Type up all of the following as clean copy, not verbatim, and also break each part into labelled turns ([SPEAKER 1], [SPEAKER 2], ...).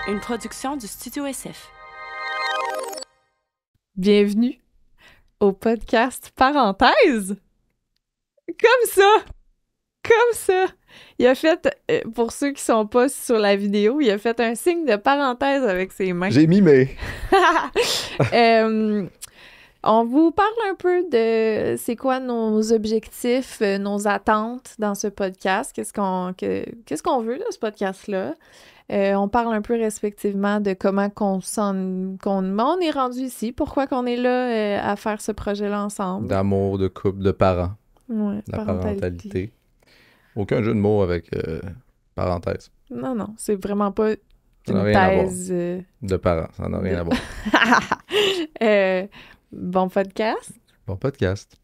[SPEAKER 1] Une production du Studio SF.
[SPEAKER 2] Bienvenue au podcast Parenthèse. Comme ça! Comme ça! Il a fait, pour ceux qui sont pas sur la vidéo, il a fait un signe de parenthèse avec ses mains.
[SPEAKER 3] J'ai mimé.
[SPEAKER 2] On vous parle un peu de c'est quoi nos objectifs, nos attentes dans ce podcast. Qu'est-ce qu'on veut de ce podcast-là? On parle un peu respectivement de comment on est rendu ici, pourquoi qu'on est là à faire ce projet-là ensemble.
[SPEAKER 3] D'amour, de couple, de parents.
[SPEAKER 2] Ouais,
[SPEAKER 3] La parentalité. Aucun jeu de mots avec parenthèse.
[SPEAKER 2] Non, c'est vraiment pas
[SPEAKER 3] Ça n'a
[SPEAKER 2] une
[SPEAKER 3] rien à voir.
[SPEAKER 2] thèse.
[SPEAKER 3] De parents, ça n'a rien à voir.
[SPEAKER 2] Bon podcast.
[SPEAKER 3] Bon podcast.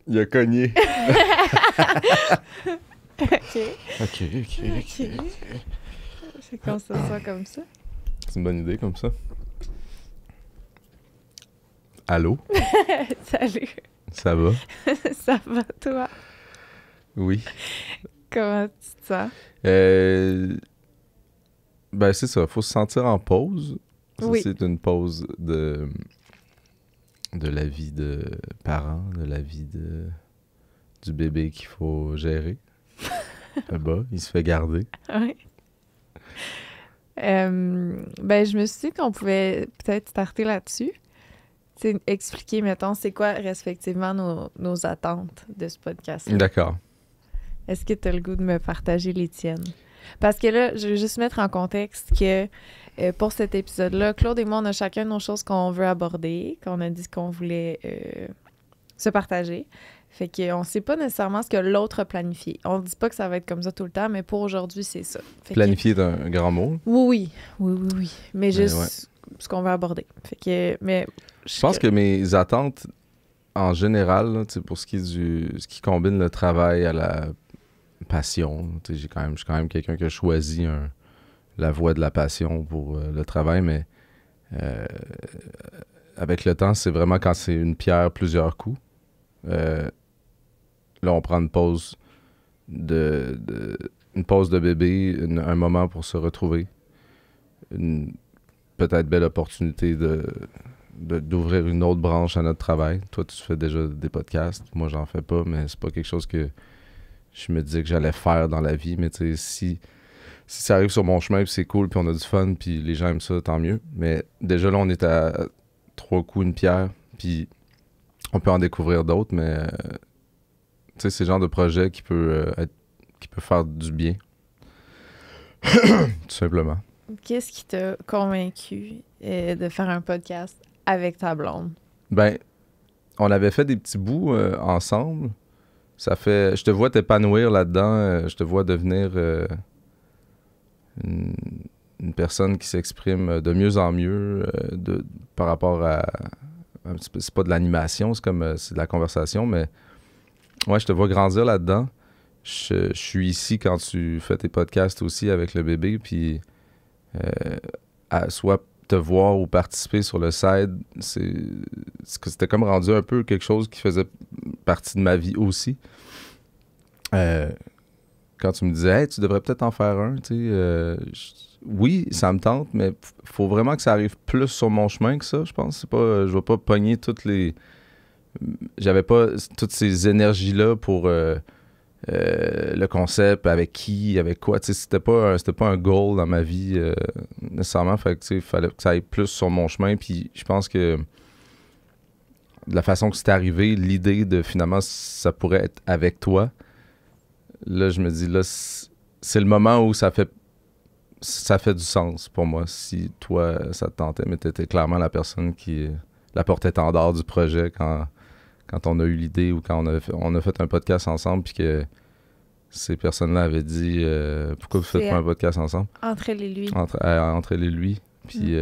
[SPEAKER 3] Il a cogné.
[SPEAKER 2] OK. C'est qu'on se sent comme ça.
[SPEAKER 3] C'est une bonne idée comme ça. Allô?
[SPEAKER 2] Salut.
[SPEAKER 3] Ça va?
[SPEAKER 2] Ça va, toi?
[SPEAKER 3] Oui.
[SPEAKER 2] Comment tu te sens?
[SPEAKER 3] Ben c'est ça, faut se sentir en pause. Ça,
[SPEAKER 2] Oui.
[SPEAKER 3] c'est une pause de la vie de parents, de la vie du bébé qu'il faut gérer. Là-bas, il se fait garder.
[SPEAKER 2] Oui. Ben, je me suis dit qu'on pouvait peut-être starter là-dessus. Tu sais, expliquer, mettons, c'est quoi respectivement nos attentes de ce podcast-là.
[SPEAKER 3] D'accord.
[SPEAKER 2] Est-ce que tu as le goût de me partager les tiennes? Parce que là, je vais juste mettre en contexte que pour cet épisode-là, Claude et moi, on a chacun nos choses qu'on veut aborder, qu'on a dit qu'on voulait se partager. Fait qu'on sait pas nécessairement ce que l'autre a planifié. On dit pas que ça va être comme ça tout le temps, mais pour aujourd'hui, c'est ça. Fait
[SPEAKER 3] Planifier est un grand mot.
[SPEAKER 2] Oui. Mais juste
[SPEAKER 3] ouais.
[SPEAKER 2] ce qu'on veut aborder. Fait que, mais
[SPEAKER 3] Je pense que mes attentes, en général, là, pour ce qui est ce qui combine le travail à la passion, je suis quand même quelqu'un qui a choisi la voie de la passion pour le travail, mais avec le temps, c'est vraiment quand c'est une pierre plusieurs coups. Là, on prend une pause une pause de bébé, un moment pour se retrouver, une peut-être belle opportunité d'ouvrir une autre branche à notre travail. Toi, tu fais déjà des podcasts. Moi, j'en fais pas, mais c'est pas quelque chose que je me disais que j'allais faire dans la vie. Mais tu sais, si ça arrive sur mon chemin, puis c'est cool, puis on a du fun, puis les gens aiment ça, tant mieux. Mais déjà, là, on est à 3 coups une pierre, puis on peut en découvrir d'autres, mais tu sais, c'est le genre de projet qui peut faire du bien. Tout simplement.
[SPEAKER 2] qu'est-ce qui t'a convaincu de faire un podcast avec ta blonde?
[SPEAKER 3] Ben, on avait fait des petits bouts ensemble. Je te vois t'épanouir là-dedans. Je te vois devenir une personne qui s'exprime de mieux en mieux par rapport à... C'est pas de l'animation, c'est de la conversation, mais ouais, je te vois grandir là-dedans. Je suis ici quand tu fais tes podcasts aussi avec le bébé, puis soit te voir ou participer sur le side, c'était comme rendu un peu quelque chose qui faisait partie de ma vie aussi. Quand tu me disais « Hey, tu devrais peut-être en faire un », tu sais, oui, ça me tente, mais faut vraiment que ça arrive plus sur mon chemin que ça, je pense. C'est pas, je vais pas pogner j'avais pas toutes ces énergies-là pour le concept, avec qui, avec quoi. Tu sais, c'était pas un goal dans ma vie nécessairement. Fait que, tu sais, il fallait que ça aille plus sur mon chemin. Puis je pense que de la façon que c'est arrivé, l'idée de finalement ça pourrait être avec toi, là, je me dis, là, c'est le moment où ça fait du sens pour moi. Si toi, ça te tentait, mais t'étais clairement la personne qui la porte-étendard du projet quand on a eu l'idée ou quand on a fait un podcast ensemble, puis que ces personnes-là avaient dit pourquoi vous faites pas un podcast ensemble?
[SPEAKER 2] Entre elle et lui.
[SPEAKER 3] Entre elle et lui. Puis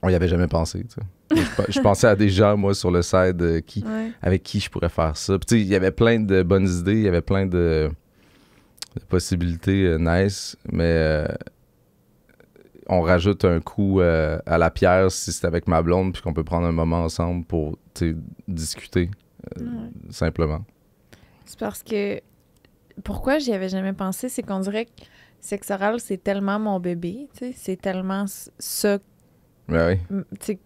[SPEAKER 3] on y avait jamais pensé, tu sais. Je pensais à des gens, moi, sur le site
[SPEAKER 2] Ouais.
[SPEAKER 3] avec qui je pourrais faire ça. Puis tu sais, il y avait plein de bonnes idées, il y avait plein de possibilités nice, mais on rajoute un coup à la pierre si c'est avec ma blonde puis qu'on peut prendre un moment ensemble pour discuter simplement.
[SPEAKER 2] C'est parce que pourquoi j'y avais jamais pensé, c'est qu'on dirait que sexe oral, c'est tellement mon bébé, tu sais, c'est tellement ça,
[SPEAKER 3] Ouais, oui.
[SPEAKER 2] tu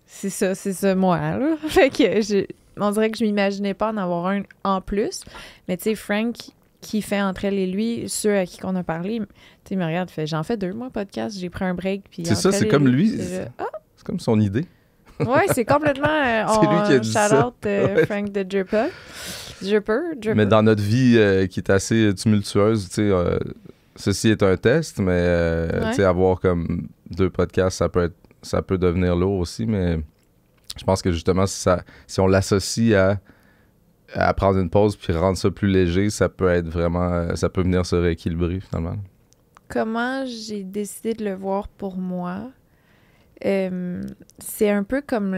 [SPEAKER 2] sais, c'est ça moi, là. Fait que on dirait que je m'imaginais pas en avoir un en plus, mais tu sais, Frank qui fait entre elle et lui, ceux à qui qu'on a parlé, tu sais, il me regarde, fait, j'en fais 2 mois podcast, j'ai pris un break, puis
[SPEAKER 3] C'est ça,
[SPEAKER 2] entre
[SPEAKER 3] c'est
[SPEAKER 2] elle et
[SPEAKER 3] comme lui.
[SPEAKER 2] Ah!
[SPEAKER 3] C'est comme son idée.
[SPEAKER 2] Ouais, c'est complètement
[SPEAKER 3] C'est lui qui a dit ça.
[SPEAKER 2] shout-out
[SPEAKER 3] Ouais.
[SPEAKER 2] Frank de Dripper.
[SPEAKER 3] Mais dans notre vie qui est assez tumultueuse, tu sais, ceci est un test, mais tu sais, avoir comme 2 podcasts, ça peut devenir lourd aussi, mais je pense que justement, si on l'associe à prendre une pause puis rendre ça plus léger, ça peut être vraiment, ça peut venir se rééquilibrer finalement.
[SPEAKER 2] Comment j'ai décidé de le voir pour moi? C'est un peu comme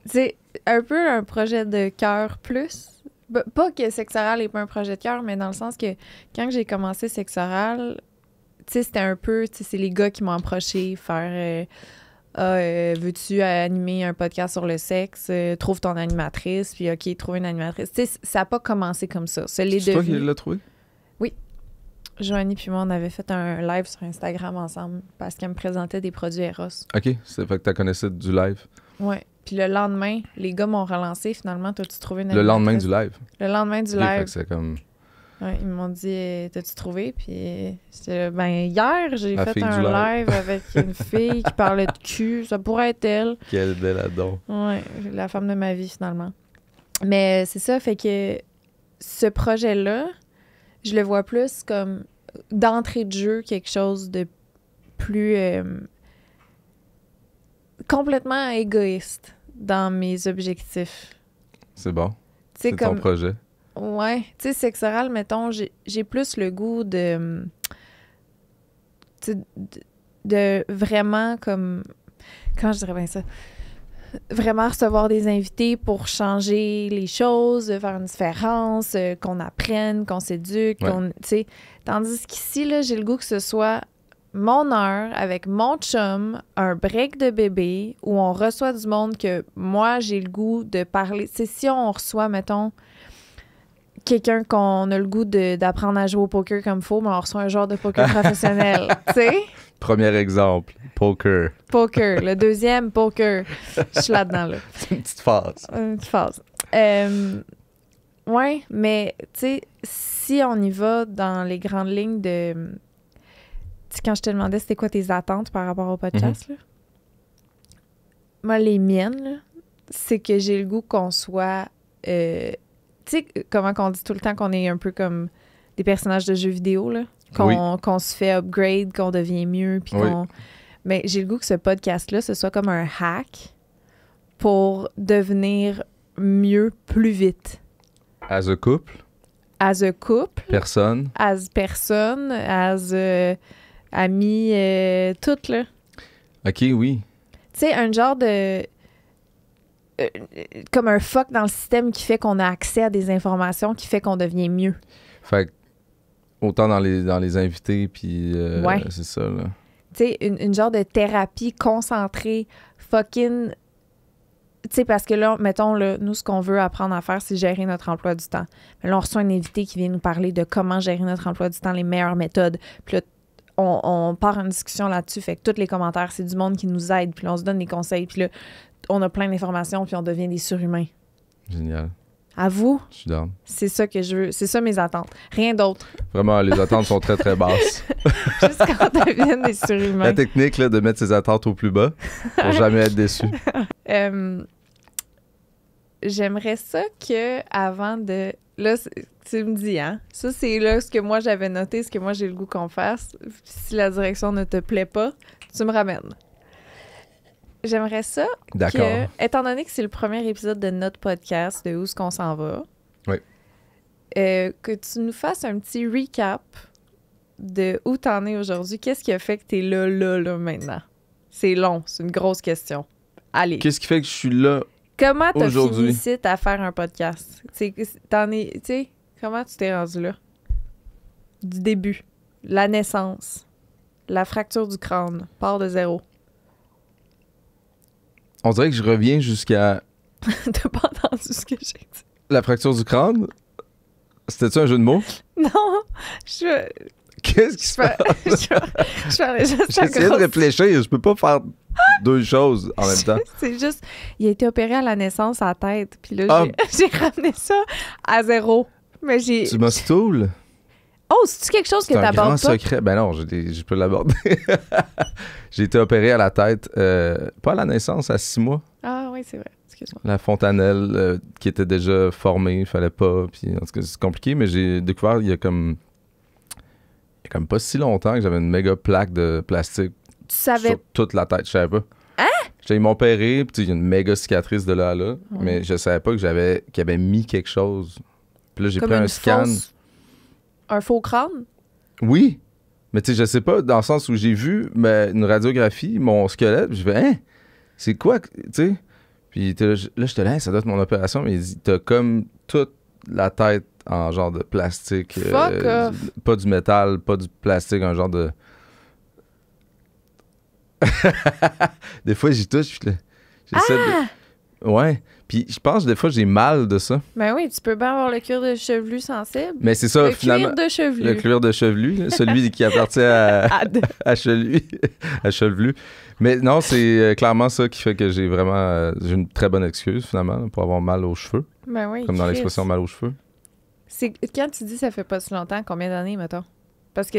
[SPEAKER 2] c'est un peu un projet de cœur plus. Pas que Sexe oral n'est pas un projet de cœur, mais dans le sens que quand j'ai commencé Sexe oral, tu sais, c'était un peu, tu sais, c'est les gars qui m'ont approché, faire veux-tu animer un podcast sur le sexe? Trouve ton animatrice, puis OK, trouve une animatrice. Tu sais, ça n'a pas commencé comme ça. Ça l'est
[SPEAKER 3] C'est toi
[SPEAKER 2] devenu.
[SPEAKER 3] qui l'as trouvé?
[SPEAKER 2] Joanie puis moi, on avait fait un live sur Instagram ensemble parce qu'elle me présentait des produits Eros.
[SPEAKER 3] OK, c'est fait que tu connaissais du live.
[SPEAKER 2] Ouais. Puis le lendemain, les gars m'ont relancé. Finalement, t'as-tu trouvé une
[SPEAKER 3] Le lendemain
[SPEAKER 2] animatrice?
[SPEAKER 3] du live.
[SPEAKER 2] Le lendemain du
[SPEAKER 3] OK, fait
[SPEAKER 2] live.
[SPEAKER 3] que c'est comme
[SPEAKER 2] Ouais, ils m'ont dit, t'as-tu trouvé? Puis j'étais ben hier, j'ai
[SPEAKER 3] La
[SPEAKER 2] fait
[SPEAKER 3] fille
[SPEAKER 2] un
[SPEAKER 3] du live.
[SPEAKER 2] live avec une fille qui parlait de cul. Ça pourrait être elle.
[SPEAKER 3] quelle belle ado.
[SPEAKER 2] Ouais, la femme de ma vie, finalement. Mais c'est ça, fait que ce projet-là, je le vois plus comme d'entrée de jeu, quelque chose de plus complètement égoïste dans mes objectifs.
[SPEAKER 3] C'est bon.
[SPEAKER 2] Tu sais,
[SPEAKER 3] C'est
[SPEAKER 2] comme
[SPEAKER 3] ton projet.
[SPEAKER 2] ouais, tu sais, sexe oral, mettons, j'ai plus le goût de tu sais, de vraiment comme comment je dirais bien ça, vraiment recevoir des invités pour changer les choses, faire une différence, qu'on apprenne, qu'on s'éduque,
[SPEAKER 3] Ouais.
[SPEAKER 2] tu sais. Tandis qu'ici, là, j'ai le goût que ce soit mon heure avec mon chum, un break de bébé où on reçoit du monde que moi, j'ai le goût de parler. Tu sais, si on reçoit, mettons, quelqu'un qu'on a le goût d'apprendre à jouer au poker comme il faut, mais on reçoit un joueur de poker professionnel, tu sais?
[SPEAKER 3] Premier exemple, poker.
[SPEAKER 2] Poker. Le deuxième, poker. Je suis là-dedans, là.
[SPEAKER 3] C'est une petite phase.
[SPEAKER 2] Une petite phase. Ouais, mais tu sais, si on y va dans les grandes lignes de... Tu sais, quand je te demandais c'était quoi tes attentes par rapport au podcast, là, moi, les miennes, là, c'est que j'ai le goût qu'on soit... tu sais, comment qu'on dit tout le temps qu'on est un peu comme des personnages de jeux vidéo, là? Qu'on se fait upgrade, qu'on devient mieux, puis
[SPEAKER 3] Oui.
[SPEAKER 2] qu'on... Mais j'ai le goût que ce podcast-là, ce soit comme un hack pour devenir mieux plus vite.
[SPEAKER 3] As a couple,
[SPEAKER 2] As a couple,
[SPEAKER 3] personne.
[SPEAKER 2] as personne, as ami, tout, là.
[SPEAKER 3] OK, oui.
[SPEAKER 2] Tu sais, un genre de... comme un fuck dans le système qui fait qu'on a accès à des informations, qui fait qu'on devient mieux.
[SPEAKER 3] Fait que, autant dans les invités, puis
[SPEAKER 2] Ouais.
[SPEAKER 3] c'est ça, là.
[SPEAKER 2] Tu sais, une genre de thérapie concentrée, fucking... Tu sais, parce que là, mettons, là, nous, ce qu'on veut apprendre à faire, c'est gérer notre emploi du temps. Mais là, on reçoit un invité qui vient nous parler de comment gérer notre emploi du temps, les meilleures méthodes. Puis là, on part une discussion là-dessus. Fait que tous les commentaires, c'est du monde qui nous aide. Puis là, on se donne des conseils. Puis là, on a plein d'informations, puis on devient des surhumains.
[SPEAKER 3] Génial.
[SPEAKER 2] À vous,
[SPEAKER 3] Je suis down.
[SPEAKER 2] c'est ça que je veux. C'est ça mes attentes. Rien d'autre.
[SPEAKER 3] Vraiment, les attentes sont très, très basses.
[SPEAKER 2] Juste qu'on devienne des surhumains.
[SPEAKER 3] La technique, là, de mettre ses attentes au plus bas pour jamais être déçu.
[SPEAKER 2] J'aimerais ça que avant de... Là, tu me dis, hein? Ça, c'est là ce que moi j'avais noté, ce que moi j'ai le goût qu'on fasse. Si la direction ne te plaît pas, tu me ramènes. J'aimerais ça
[SPEAKER 3] D'accord.
[SPEAKER 2] que, étant donné que c'est le premier épisode de notre podcast, de Où est-ce qu'on s'en va,
[SPEAKER 3] Oui.
[SPEAKER 2] Que tu nous fasses un petit recap de où t'en es aujourd'hui. Qu'est-ce qui a fait que t'es là, maintenant? C'est long, c'est une grosse question. Allez.
[SPEAKER 3] Qu'est-ce qui fait que je suis là
[SPEAKER 2] Comment t'as
[SPEAKER 3] aujourd'hui?
[SPEAKER 2] fini ici à faire un podcast? Tu sais, comment tu t'es rendu là? Du début, la naissance, la fracture du crâne, part de zéro.
[SPEAKER 3] On dirait que je reviens jusqu'à
[SPEAKER 2] T'as pas entendu ce que j'ai dit?
[SPEAKER 3] la fracture du crâne. C'était-tu un jeu de mots?
[SPEAKER 2] Non, je
[SPEAKER 3] Qu'est-ce qui se passe?
[SPEAKER 2] je parlais juste
[SPEAKER 3] J'essayais de réfléchir. Je peux pas faire deux choses en même temps.
[SPEAKER 2] C'est juste, il a été opéré à la naissance à la tête, puis là,
[SPEAKER 3] Ah.
[SPEAKER 2] j'ai ramené ça à zéro. Mais j'ai...
[SPEAKER 3] Tu m'as stool?
[SPEAKER 2] Oh, c'est-tu quelque chose que
[SPEAKER 3] C'est un grand
[SPEAKER 2] t'abordes pas?
[SPEAKER 3] secret. Ben non, je peux l'aborder. J'ai été opéré à la tête, pas à la naissance, à 6 mois.
[SPEAKER 2] Ah oui, c'est vrai. Excuse-moi.
[SPEAKER 3] La fontanelle qui était déjà formée, il fallait pas. Puis en tout cas, c'est compliqué, mais j'ai découvert il y a comme pas si longtemps que j'avais une méga plaque de plastique
[SPEAKER 2] Tu savais...
[SPEAKER 3] sur toute la tête. Je savais pas. Hein? Ils m'ont opéré, puis il y a une méga cicatrice de là à là, mais je savais pas qu'il avait mis quelque chose. Puis là, j'ai
[SPEAKER 2] Comme
[SPEAKER 3] pris un
[SPEAKER 2] une
[SPEAKER 3] scan.
[SPEAKER 2] Un faux crâne?
[SPEAKER 3] Oui, mais tu sais, je sais pas, dans le sens où j'ai vu une radiographie, mon squelette, puis je fais, hein, c'est quoi, tu sais? Puis là, j'étais là, ça doit être mon opération, mais il dit, t'as comme toute la tête en genre de plastique.
[SPEAKER 2] Fuck off.
[SPEAKER 3] Pas du métal, pas du plastique, un genre de... Des fois, j'y touche, puis là, j'essaie de... Ouais, puis je pense que des fois, j'ai mal de ça.
[SPEAKER 2] Ben oui, tu peux bien avoir le cuir de chevelu sensible.
[SPEAKER 3] Mais c'est ça,
[SPEAKER 2] Le
[SPEAKER 3] finalement...
[SPEAKER 2] cuir de chevelu.
[SPEAKER 3] Le cuir de chevelu, là, celui qui appartient à chevelu. Mais non, c'est clairement ça qui fait que j'ai vraiment... j'ai une très bonne excuse, finalement, là, pour avoir mal aux cheveux.
[SPEAKER 2] Ben oui,
[SPEAKER 3] Comme dans
[SPEAKER 2] Chris.
[SPEAKER 3] l'expression mal aux cheveux.
[SPEAKER 2] C'est quand tu dis ça fait pas si longtemps, combien d'années, mettons? Parce que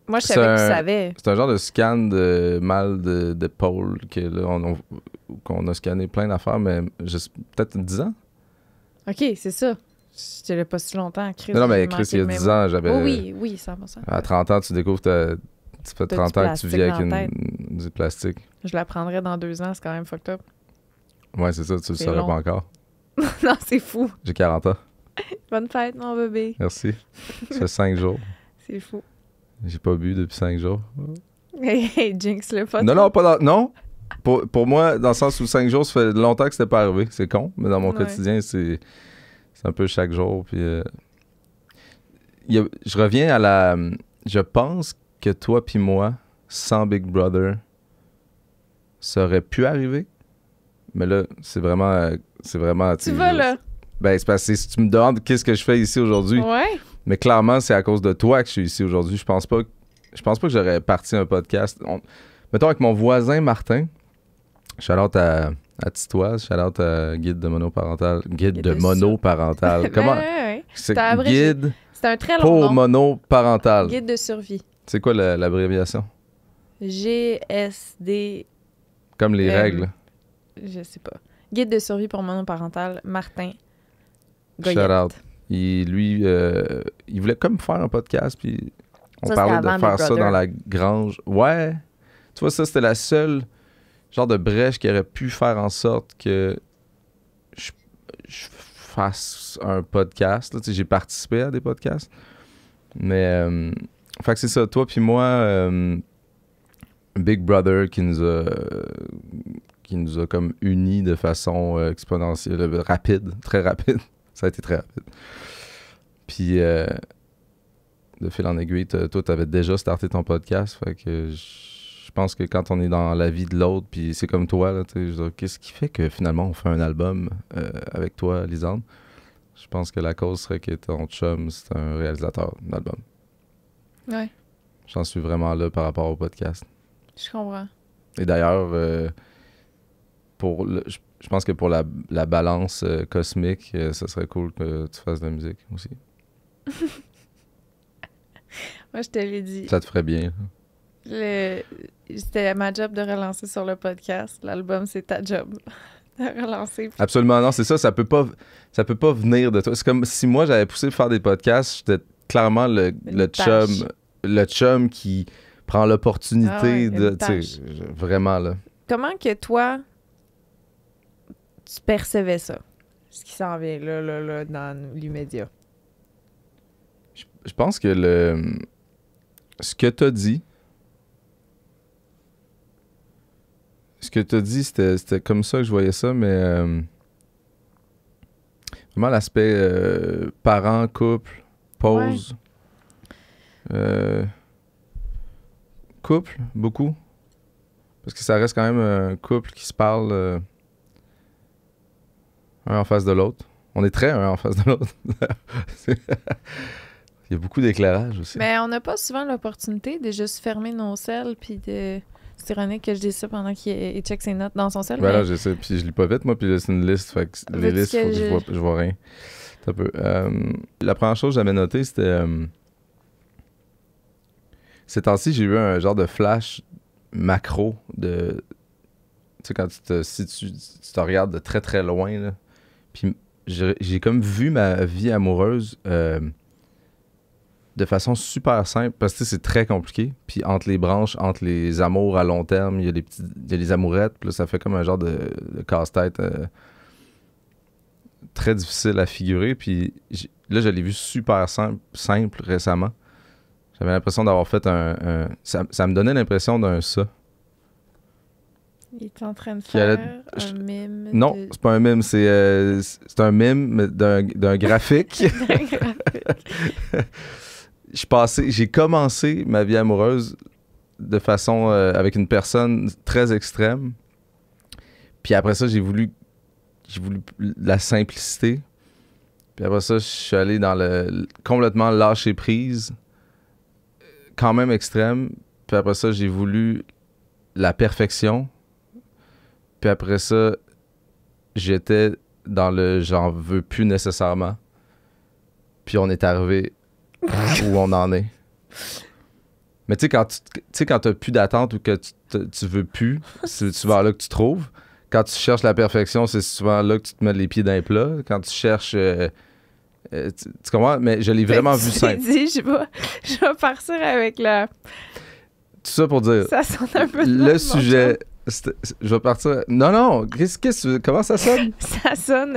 [SPEAKER 2] moi, je
[SPEAKER 3] C'est
[SPEAKER 2] savais que tu savais.
[SPEAKER 3] C'est un genre de scan de mal d'épaule que là, qu'on a scanné plein d'affaires, mais peut-être 10 ans?
[SPEAKER 2] OK, c'est ça. C'était pas si longtemps, Chris.
[SPEAKER 3] Non, mais
[SPEAKER 2] j'ai
[SPEAKER 3] Chris,
[SPEAKER 2] manqué
[SPEAKER 3] il y a
[SPEAKER 2] de
[SPEAKER 3] 10
[SPEAKER 2] mémoire.
[SPEAKER 3] ans, j'avais...
[SPEAKER 2] Oui, 100%.
[SPEAKER 3] À 30 ans, tu découvres tu fais
[SPEAKER 2] T'as
[SPEAKER 3] 30
[SPEAKER 2] du
[SPEAKER 3] ans que tu vis avec
[SPEAKER 2] plastique dans la
[SPEAKER 3] du plastique.
[SPEAKER 2] Je la prendrais dans 2 ans, c'est quand même fucked up.
[SPEAKER 3] Ouais, c'est ça, tu le
[SPEAKER 2] C'est
[SPEAKER 3] saurais
[SPEAKER 2] long.
[SPEAKER 3] pas encore.
[SPEAKER 2] Non, c'est fou.
[SPEAKER 3] J'ai 40 ans.
[SPEAKER 2] Bonne fête, mon bébé.
[SPEAKER 3] Merci. Ça fait 5 jours.
[SPEAKER 2] C'est fou.
[SPEAKER 3] J'ai pas bu depuis 5 jours.
[SPEAKER 2] Hey, Jinx, le pas
[SPEAKER 3] Non,
[SPEAKER 2] trop.
[SPEAKER 3] non, pas dans... Non! Pour moi, dans le sens où 5 jours, ça fait longtemps que c'était pas arrivé. C'est con, mais dans mon
[SPEAKER 2] Ouais.
[SPEAKER 3] quotidien, c'est un peu chaque jour. Puis, je reviens à la... Je pense que toi puis moi, sans Big Brother, ça aurait pu arriver. Mais là, c'est vraiment...
[SPEAKER 2] Tu vas là.
[SPEAKER 3] Ben, c'est parce que si tu me demandes qu'est-ce que je fais ici aujourd'hui,
[SPEAKER 2] Ouais.
[SPEAKER 3] mais clairement, c'est à cause de toi que je suis ici aujourd'hui. Je pense pas que j'aurais parti un podcast. Mettons avec mon voisin Martin, shout-out à Titoise, shout-out à Guide de monoparental. Guide de
[SPEAKER 2] de
[SPEAKER 3] monoparental. Comment?
[SPEAKER 2] Ouais.
[SPEAKER 3] C'est
[SPEAKER 2] T'as abrégé.
[SPEAKER 3] Guide
[SPEAKER 2] C'est un très long
[SPEAKER 3] pour
[SPEAKER 2] nom.
[SPEAKER 3] monoparental.
[SPEAKER 2] Guide de survie.
[SPEAKER 3] C'est quoi l'abréviation?
[SPEAKER 2] GSD...
[SPEAKER 3] Comme les règles.
[SPEAKER 2] Je sais pas. Guide de survie pour monoparental, Martin Goyette.
[SPEAKER 3] Shout out. Il voulait comme faire un podcast, puis on
[SPEAKER 2] Ça,
[SPEAKER 3] parlait
[SPEAKER 2] c'était
[SPEAKER 3] de
[SPEAKER 2] avant
[SPEAKER 3] faire
[SPEAKER 2] Big
[SPEAKER 3] ça
[SPEAKER 2] Brother.
[SPEAKER 3] dans la grange. Ouais. Tu vois, ça, c'était la seule genre de brèche qui aurait pu faire en sorte que je fasse un podcast. Là, tu sais, j'ai participé à des podcasts. Mais, fait que c'est ça. Toi puis moi, Big Brother qui nous a comme unis de façon exponentielle, rapide, très rapide. Ça a été très rapide. Puis, de fil en aiguille, toi, t'avais déjà starté ton podcast. Fait que je pense que quand on est dans la vie de l'autre, puis c'est comme toi, là, tu sais, je veux dire, qu'est-ce qui fait que finalement on fait un album avec toi, Lisande? Je pense que la cause serait que ton chum, c'est un réalisateur d'album.
[SPEAKER 2] Ouais,
[SPEAKER 3] J'en suis vraiment là par rapport au podcast.
[SPEAKER 2] je comprends.
[SPEAKER 3] Et d'ailleurs, je pense que pour la balance cosmique, ça serait cool que tu fasses de la musique aussi.
[SPEAKER 2] Moi, je te l'ai dit.
[SPEAKER 3] Ça te ferait bien.
[SPEAKER 2] C'était ma job de relancer sur le podcast. L'album, c'est ta job de relancer.
[SPEAKER 3] Absolument non, c'est ça, ça peut pas venir de toi. C'est comme si moi j'avais poussé pour faire des podcasts, j'étais clairement le chum qui prend l'opportunité
[SPEAKER 2] Ah ouais,
[SPEAKER 3] de,
[SPEAKER 2] une
[SPEAKER 3] tu sais, vraiment là.
[SPEAKER 2] Comment que toi, tu percevais ça? Ce qui s'en vient là, dans l'immédiat.
[SPEAKER 3] Je pense que ce que t'as dit, que tu as dit, c'était comme ça que je voyais ça, mais vraiment l'aspect parents, couple, pause. Couple, beaucoup. Parce que ça reste quand même un couple qui se parle un en face de l'autre. On est très un en face de l'autre. Il y a beaucoup d'éclairage aussi.
[SPEAKER 2] Mais on n'a pas souvent l'opportunité de juste fermer nos selles puis de... C'est ironique que je dise ça pendant qu'il check ses notes dans son sel.
[SPEAKER 3] Ben là, je sais. Puis je lis pas vite, moi, puis là, c'est une liste. Fait que les listes, il faut que je vois rien. Un peu. La première chose que j'avais notée, c'était... ces temps-ci, j'ai eu un genre de flash macro de... Tu sais, quand si tu te regardes de très, très loin, là, puis j'ai comme vu ma vie amoureuse de façon super simple, parce que c'est très compliqué. Puis entre les branches, entre les amours à long terme, il y a les amourettes, puis là, ça fait comme un genre de casse-tête très difficile à figurer. Puis là, je l'ai vu super simple récemment. J'avais l'impression d'avoir fait ça me donnait l'impression d'un ça.
[SPEAKER 2] Il est en train de faire un mime.
[SPEAKER 3] Non, c'est pas un mime, c'est un mime d'un graphique. J'ai commencé ma vie amoureuse de façon avec une personne très extrême. Puis après ça, j'ai voulu la simplicité. Puis après ça, je suis allé dans le complètement lâcher prise, quand même extrême. Puis après ça, j'ai voulu la perfection. Puis après ça, j'étais dans le j'en veux plus nécessairement. Puis on est arrivé où on en est. Mais tu sais, quand t'as plus d'attente ou que tu veux plus, c'est souvent là que tu trouves. Quand tu cherches la perfection, c'est souvent là que tu te mets les pieds dans les plats. Quand tu cherches... tu comprends? Mais je l'ai vraiment vu simple.
[SPEAKER 2] Dit, je vais partir avec la...
[SPEAKER 3] Tout ça pour dire...
[SPEAKER 2] Ça sonne un peu...
[SPEAKER 3] Le sujet... Je vais partir... Non, comment ça sonne?
[SPEAKER 2] Ça sonne...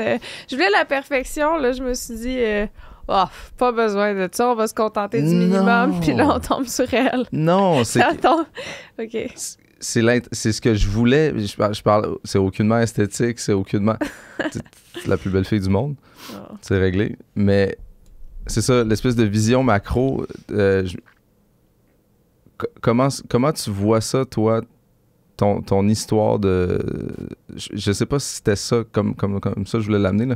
[SPEAKER 2] je voulais la perfection, là, je me suis dit... pas besoin de ça, on va se contenter du minimum, puis là, on tombe sur elle.
[SPEAKER 3] Non, c'est...
[SPEAKER 2] Attends, OK.
[SPEAKER 3] C'est ce que je voulais. Je parle, c'est aucunement esthétique, c'est aucunement... c'est la plus belle fille du monde. Oh. C'est réglé. Mais c'est ça, l'espèce de vision macro. Comment tu vois ça, toi, ton histoire de... Je sais pas si c'était ça, comme ça je voulais l'amener, là.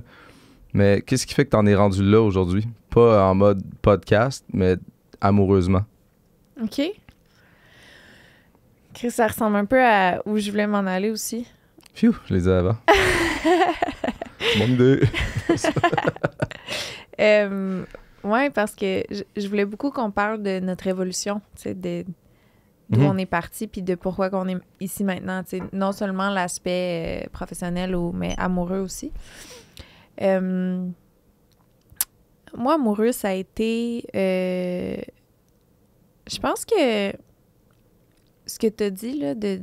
[SPEAKER 3] Mais qu'est-ce qui fait que t'en es rendu là aujourd'hui? Pas en mode podcast, mais amoureusement.
[SPEAKER 2] OK. Chris, ça ressemble un peu à où je voulais m'en aller aussi.
[SPEAKER 3] Phew, je l'ai dit avant. Mon idée.
[SPEAKER 2] Ouais, parce que je voulais beaucoup qu'on parle de notre évolution, tu sais, d'où on est parti, puis de pourquoi qu'on est ici maintenant, tu sais, non seulement l'aspect professionnel, mais amoureux aussi. Moi, amoureux, ça a été... je pense que ce que tu as dit, là, de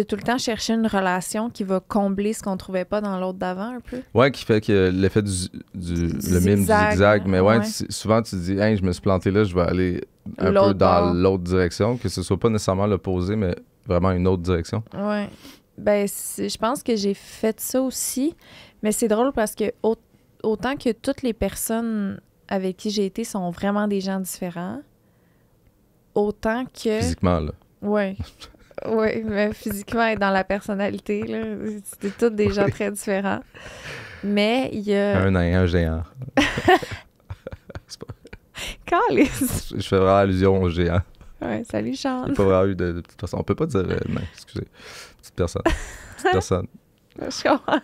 [SPEAKER 2] tout le temps chercher une relation qui va combler ce qu'on trouvait pas dans l'autre d'avant, un peu. Ouais,
[SPEAKER 3] qui fait que l'effet le mime du zigzag. Mais ouais. Souvent, tu te dis, hey, je me suis planté là, je vais aller un peu dans l'autre direction, que ce soit pas nécessairement l'opposé, mais vraiment une autre direction. Ouais.
[SPEAKER 2] Ben, je pense que j'ai fait ça aussi, mais c'est drôle parce que autant que toutes les personnes avec qui j'ai été sont vraiment des gens différents, autant que...
[SPEAKER 3] Physiquement, là.
[SPEAKER 2] Ouais. Oui, mais physiquement et dans la personnalité, là, c'était tous des gens très différents. Mais il y a...
[SPEAKER 3] Un nain, un géant.
[SPEAKER 2] Calice!
[SPEAKER 3] Je fais vraiment allusion au géant.
[SPEAKER 2] Ouais, salut Charles.
[SPEAKER 3] Il n'y a pas vraiment eu de petite personne. On peut pas dire nain, excusez. Petite personne. Petite personne.
[SPEAKER 2] Je comprends.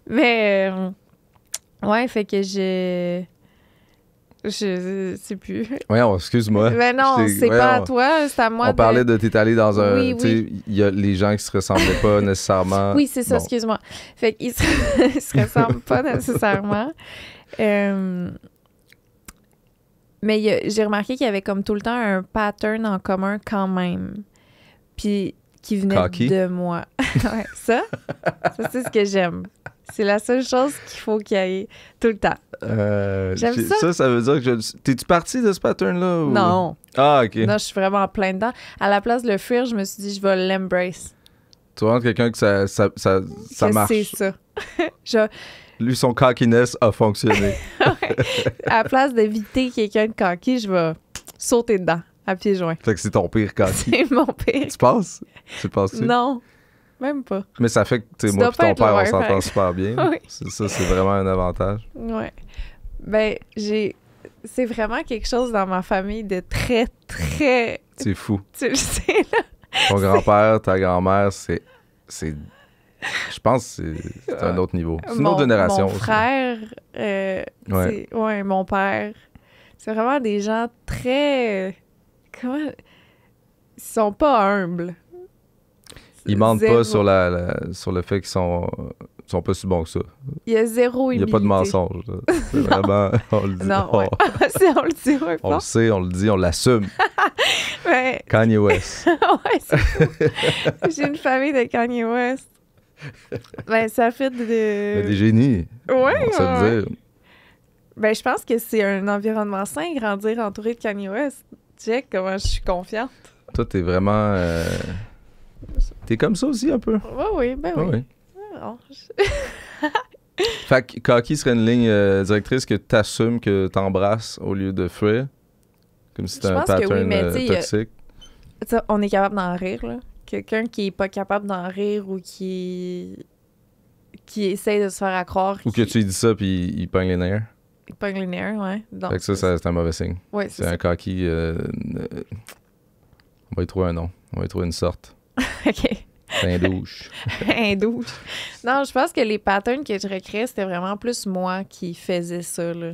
[SPEAKER 2] Mais, ouais, fait que je sais plus.
[SPEAKER 3] Oui, excuse-moi.
[SPEAKER 2] Mais non, c'est pas à toi, c'est à moi.
[SPEAKER 3] On parlait de t'es allé dans un...
[SPEAKER 2] Oui, oui.
[SPEAKER 3] Il y a les gens qui se ressemblaient pas nécessairement.
[SPEAKER 2] Oui, c'est ça, excuse-moi. Fait qu'ils se ressemblent pas nécessairement. Mais j'ai remarqué qu'il y avait comme tout le temps un pattern en commun quand même. Puis qui venait de moi. Ouais, ça, c'est ce que j'aime. C'est la seule chose qu'il faut qu'il y ait tout le temps. J'aime ça.
[SPEAKER 3] Ça veut dire que t'es-tu parti de ce pattern-là?
[SPEAKER 2] Non.
[SPEAKER 3] Ah, OK.
[SPEAKER 2] Non, je suis vraiment plein dedans. À la place de le fuir, je me suis dit, je vais l'embrace.
[SPEAKER 3] Tu vois, quelqu'un que ça
[SPEAKER 2] que
[SPEAKER 3] marche.
[SPEAKER 2] c'est ça. Je-
[SPEAKER 3] Lui, son cockiness a fonctionné.
[SPEAKER 2] à la place d'éviter quelqu'un de cocky, je vais sauter dedans, à pieds joints.
[SPEAKER 3] Fait que c'est ton pire cocky.
[SPEAKER 2] C'est mon pire.
[SPEAKER 3] Tu penses? Tu penses-tu?
[SPEAKER 2] Non, même pas.
[SPEAKER 3] Mais ça fait que, tu sais,
[SPEAKER 2] Tu
[SPEAKER 3] moi
[SPEAKER 2] dois
[SPEAKER 3] et
[SPEAKER 2] pas
[SPEAKER 3] ton
[SPEAKER 2] être
[SPEAKER 3] père, on
[SPEAKER 2] loin,
[SPEAKER 3] s'entend
[SPEAKER 2] par
[SPEAKER 3] super bien.
[SPEAKER 2] Oui.
[SPEAKER 3] Ça, c'est vraiment un avantage.
[SPEAKER 2] Ouais. Ben, c'est vraiment quelque chose dans ma famille de très, très...
[SPEAKER 3] C'est fou.
[SPEAKER 2] Tu le sais, là.
[SPEAKER 3] Ton grand-père, ta grand-mère, c'est... Je pense que c'est un autre niveau. C'est une autre génération
[SPEAKER 2] Mon
[SPEAKER 3] aussi.
[SPEAKER 2] frère,
[SPEAKER 3] Ouais.
[SPEAKER 2] mon père, c'est vraiment des gens très... Comment... Ils sont pas humbles.
[SPEAKER 3] Ils mentent
[SPEAKER 2] Zéro.
[SPEAKER 3] pas sur le fait qu'ils sont pas si bons que ça.
[SPEAKER 2] Il y a zéro
[SPEAKER 3] Il n'y a
[SPEAKER 2] humilité.
[SPEAKER 3] pas de mensonge. Là. C'est vraiment... On le dit.
[SPEAKER 2] Non, ouais. Si on le dit, ouais,
[SPEAKER 3] On le sait, on le dit, on l'assume.
[SPEAKER 2] Ouais.
[SPEAKER 3] Kanye West.
[SPEAKER 2] Ouais, c'est fou. J'ai une famille de Kanye West. Ben, ça fait
[SPEAKER 3] Mais
[SPEAKER 2] de...
[SPEAKER 3] des génies.
[SPEAKER 2] Ouais,
[SPEAKER 3] On sait
[SPEAKER 2] ouais.
[SPEAKER 3] le dire.
[SPEAKER 2] Ben, je pense que c'est un environnement sain, grandir entouré de Kanye West. Check comment je suis confiante.
[SPEAKER 3] Toi, t'es vraiment... T'es comme ça aussi, un peu.
[SPEAKER 2] Oui, ben oui.
[SPEAKER 3] Oui.
[SPEAKER 2] Non,
[SPEAKER 3] Fait que cocky serait une ligne directrice que t'assumes, que t'embrasses au lieu de fuir. Comme si c'était
[SPEAKER 2] Je
[SPEAKER 3] un
[SPEAKER 2] pense que oui,
[SPEAKER 3] pattern
[SPEAKER 2] mais tu sais,
[SPEAKER 3] toxique.
[SPEAKER 2] Ça, on est capable d'en rire, là. Quelqu'un qui est pas capable d'en rire ou qui essaie de se faire à croire
[SPEAKER 3] Ou que
[SPEAKER 2] qu'il
[SPEAKER 3] tu lui dis ça puis il pogne les nerfs.
[SPEAKER 2] il pogne les nerfs, ouais. Donc,
[SPEAKER 3] Fait que ça, c'est un mauvais signe.
[SPEAKER 2] ouais, c'est
[SPEAKER 3] C'est
[SPEAKER 2] ça.
[SPEAKER 3] un cocky... on va y trouver un nom. On va y trouver une sorte.
[SPEAKER 2] OK.
[SPEAKER 3] C'est un douche.
[SPEAKER 2] Un douche. Non, je pense que les patterns que je recréais, c'était vraiment plus moi qui faisais ça, là.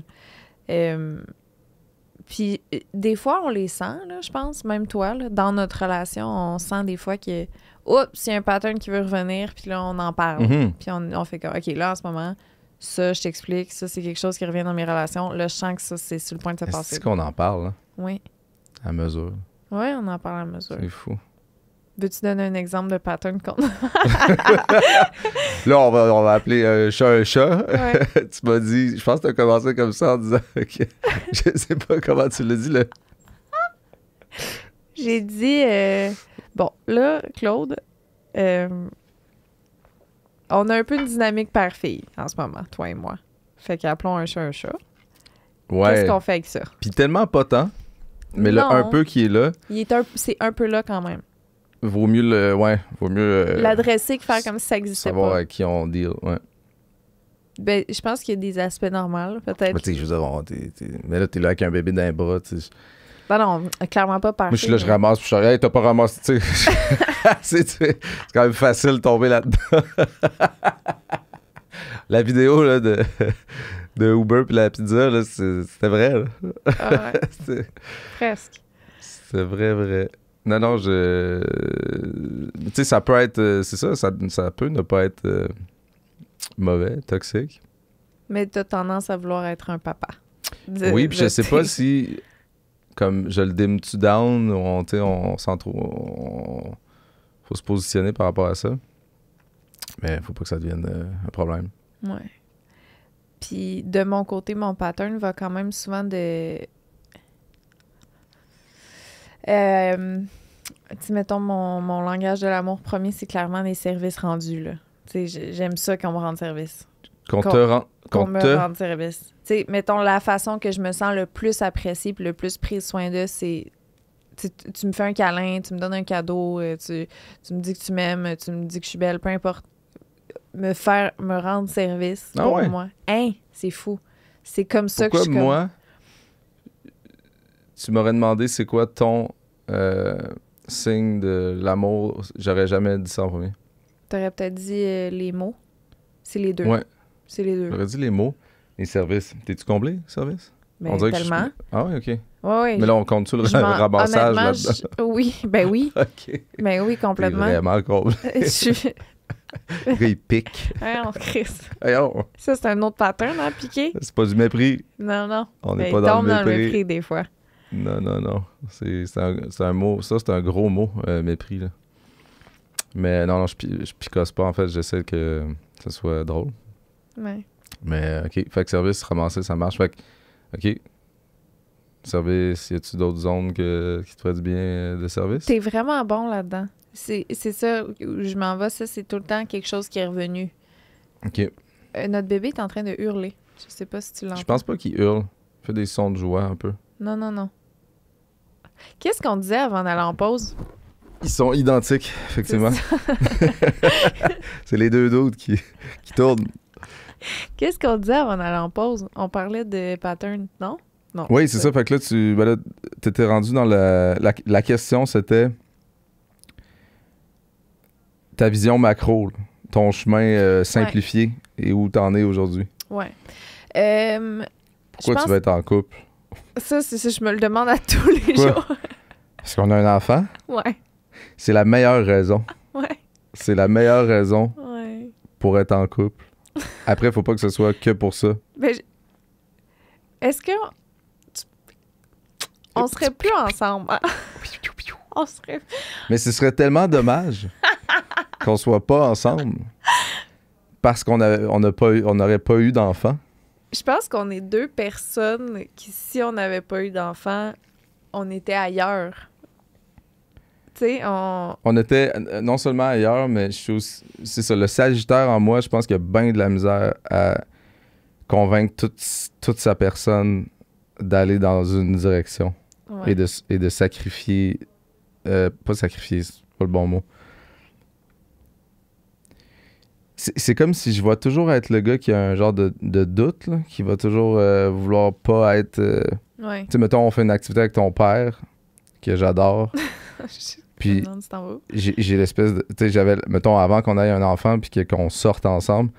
[SPEAKER 2] Puis, des fois, on les sent, là, je pense, même toi, là, dans notre relation, on sent des fois que, oups, il y a un pattern qui veut revenir, puis là, on en parle.
[SPEAKER 3] Mhm.
[SPEAKER 2] Puis on fait comme, OK, là, en ce moment, ça, je t'explique, ça, c'est quelque chose qui revient dans mes relations. Là, je sens que ça, c'est sur le point de se passer.
[SPEAKER 3] C'est qu'on en parle, là,
[SPEAKER 2] Oui.
[SPEAKER 3] à mesure.
[SPEAKER 2] Oui, on en parle à mesure.
[SPEAKER 3] C'est fou.
[SPEAKER 2] Veux-tu donner un exemple de pattern qu'on
[SPEAKER 3] Là, on va appeler un chat.
[SPEAKER 2] Ouais.
[SPEAKER 3] Tu m'as dit, je pense que tu as commencé comme ça en disant que je sais pas comment tu l'as dit, là.
[SPEAKER 2] J'ai dit, bon, là, Claude, on a un peu une dynamique père-fille en ce moment, toi et moi. Fait qu'appelons un chat un chat.
[SPEAKER 3] Ouais.
[SPEAKER 2] Qu'est-ce qu'on fait avec ça?
[SPEAKER 3] Puis tellement pas tant, mais là,
[SPEAKER 2] Non.
[SPEAKER 3] un peu qui est là,
[SPEAKER 2] C'est un peu là quand même.
[SPEAKER 3] vaut mieux
[SPEAKER 2] L'adresser que faire comme si ça n'existait
[SPEAKER 3] savoir
[SPEAKER 2] pas.
[SPEAKER 3] avec qui on deal, ouais.
[SPEAKER 2] Ben, je pense qu'il y a des aspects normaux, peut-être.
[SPEAKER 3] Mais tu sais, je veux dire, mais là, t'es là avec un bébé dans les bras, tu sais.
[SPEAKER 2] Non, clairement pas père-fille.
[SPEAKER 3] Moi, je suis là, je
[SPEAKER 2] mais-
[SPEAKER 3] ramasse, puis je suis là, hey, t'as pas ramassé, tu sais. C'est quand même facile de tomber là-dedans. La vidéo, là, de Uber puis la pizza, là, c'était vrai, là.
[SPEAKER 2] Ah ouais, presque.
[SPEAKER 3] C'est vrai. Non, tu sais, ça peut être... c'est ça peut ne pas être mauvais, toxique.
[SPEAKER 2] Mais t'as tendance à vouloir être un papa.
[SPEAKER 3] Oui, puis je sais pas si, comme, je le dim-tu down, ou tu sais, on s'en trouve... faut se positionner par rapport à ça. Mais faut pas que ça devienne un problème.
[SPEAKER 2] Ouais. Puis de mon côté, mon pattern va quand même souvent de... tu sais, mettons, mon langage de l'amour premier, c'est clairement les services rendus, là. Tu sais, j'aime ça qu'on me rende service.
[SPEAKER 3] Qu'on
[SPEAKER 2] me rende service. Tu sais, mettons, la façon que je me sens le plus appréciée puis le plus prise soin de, c'est... Tu me fais un câlin, tu me donnes un cadeau, tu me dis que tu m'aimes, tu me dis que je suis belle, peu importe. Me rendre service
[SPEAKER 3] Ah
[SPEAKER 2] pour
[SPEAKER 3] ouais?
[SPEAKER 2] moi. Hein? C'est fou. C'est comme ça
[SPEAKER 3] Pourquoi
[SPEAKER 2] que je suis comme...
[SPEAKER 3] moi, tu m'aurais demandé c'est quoi ton signe de l'amour, j'aurais jamais dit ça en premier.
[SPEAKER 2] T'aurais peut-être dit les mots. C'est les deux.
[SPEAKER 3] Ouais,
[SPEAKER 2] C'est les deux.
[SPEAKER 3] j'aurais dit les mots. Les services. T'es-tu comblé, service?
[SPEAKER 2] Ben,
[SPEAKER 3] On dirait que
[SPEAKER 2] tellement.
[SPEAKER 3] Ah oui, OK.
[SPEAKER 2] Ouais, ouais.
[SPEAKER 3] Mais là, on compte-tu le
[SPEAKER 2] Je m'en-
[SPEAKER 3] ramassage
[SPEAKER 2] honnêtement,
[SPEAKER 3] là-dedans?
[SPEAKER 2] Oui, ben oui.
[SPEAKER 3] OK.
[SPEAKER 2] Ben oui,
[SPEAKER 3] T'es
[SPEAKER 2] complètement.
[SPEAKER 3] vraiment comblé.
[SPEAKER 2] Je suis...
[SPEAKER 3] Le gars, il pique.
[SPEAKER 2] Ouais, on crisse.
[SPEAKER 3] Voyons,
[SPEAKER 2] Ça, c'est un autre pattern, hein, piqué?
[SPEAKER 3] c'est pas du mépris.
[SPEAKER 2] Non.
[SPEAKER 3] On
[SPEAKER 2] Ben,
[SPEAKER 3] n'est pas
[SPEAKER 2] il
[SPEAKER 3] dans
[SPEAKER 2] tombe
[SPEAKER 3] le
[SPEAKER 2] dans le
[SPEAKER 3] mépris.
[SPEAKER 2] mépris, des fois.
[SPEAKER 3] Non. C'est un mot. Ça, c'est un gros mot, mépris. Là. Mais non, je picosse pas. En fait, j'essaie que ça soit drôle.
[SPEAKER 2] Ouais.
[SPEAKER 3] Mais OK. Fait que service, ramasser, ça marche. Fait que, OK. Service, y a-tu d'autres zones qui te feraient du bien de service?
[SPEAKER 2] T'es vraiment bon là-dedans. C'est ça où je m'en vais. Ça, c'est tout le temps quelque chose qui est revenu.
[SPEAKER 3] OK.
[SPEAKER 2] Notre bébé est en train de hurler. Je sais pas si tu l'entends.
[SPEAKER 3] Je pense pas qu'il hurle. Il fait des sons de joie un peu.
[SPEAKER 2] Non. Qu'est-ce qu'on disait avant d'aller en pause?
[SPEAKER 3] Ils sont identiques, effectivement. C'est les deux d'autres qui tournent.
[SPEAKER 2] Qu'est-ce qu'on disait avant d'aller en pause? On parlait de pattern, non? Non.
[SPEAKER 3] Oui, c'est ça. Fait que là, t'étais rendu dans la question, c'était ta vision macro, là. Ton chemin simplifié et où t'en es aujourd'hui.
[SPEAKER 2] Ouais.
[SPEAKER 3] Pourquoi tu veux être en couple?
[SPEAKER 2] Ça, je me le demande à tous les jours.
[SPEAKER 3] Parce qu'on a un enfant?
[SPEAKER 2] Ouais.
[SPEAKER 3] C'est la meilleure raison.
[SPEAKER 2] Ouais.
[SPEAKER 3] C'est la meilleure raison
[SPEAKER 2] Ouais.
[SPEAKER 3] pour être en couple. Après, faut pas que ce soit que pour ça.
[SPEAKER 2] Ben, est-ce que on serait plus ensemble? Hein? On serait...
[SPEAKER 3] Mais ce serait tellement dommage qu'on soit pas ensemble parce qu'on n'aurait pas eu d'enfant.
[SPEAKER 2] Je pense qu'on est deux personnes qui, si on n'avait pas eu d'enfant, on était ailleurs. Tu sais,
[SPEAKER 3] On était non seulement ailleurs, mais je suis aussi... C'est ça, le Sagittaire en moi, je pense qu'il y a bien de la misère à convaincre toute sa personne d'aller dans une direction
[SPEAKER 2] ouais.
[SPEAKER 3] et de sacrifier... pas sacrifier, c'est pas le bon mot. C'est comme si je vois toujours être le gars qui a un genre de doute, là, qui va toujours vouloir pas être...
[SPEAKER 2] Ouais.
[SPEAKER 3] Tu sais, mettons, on fait une activité avec ton père, que j'adore. Puis j'ai l'espèce de... Tu sais, j'avais... Mettons, avant qu'on ait un enfant puis qu'on sorte ensemble,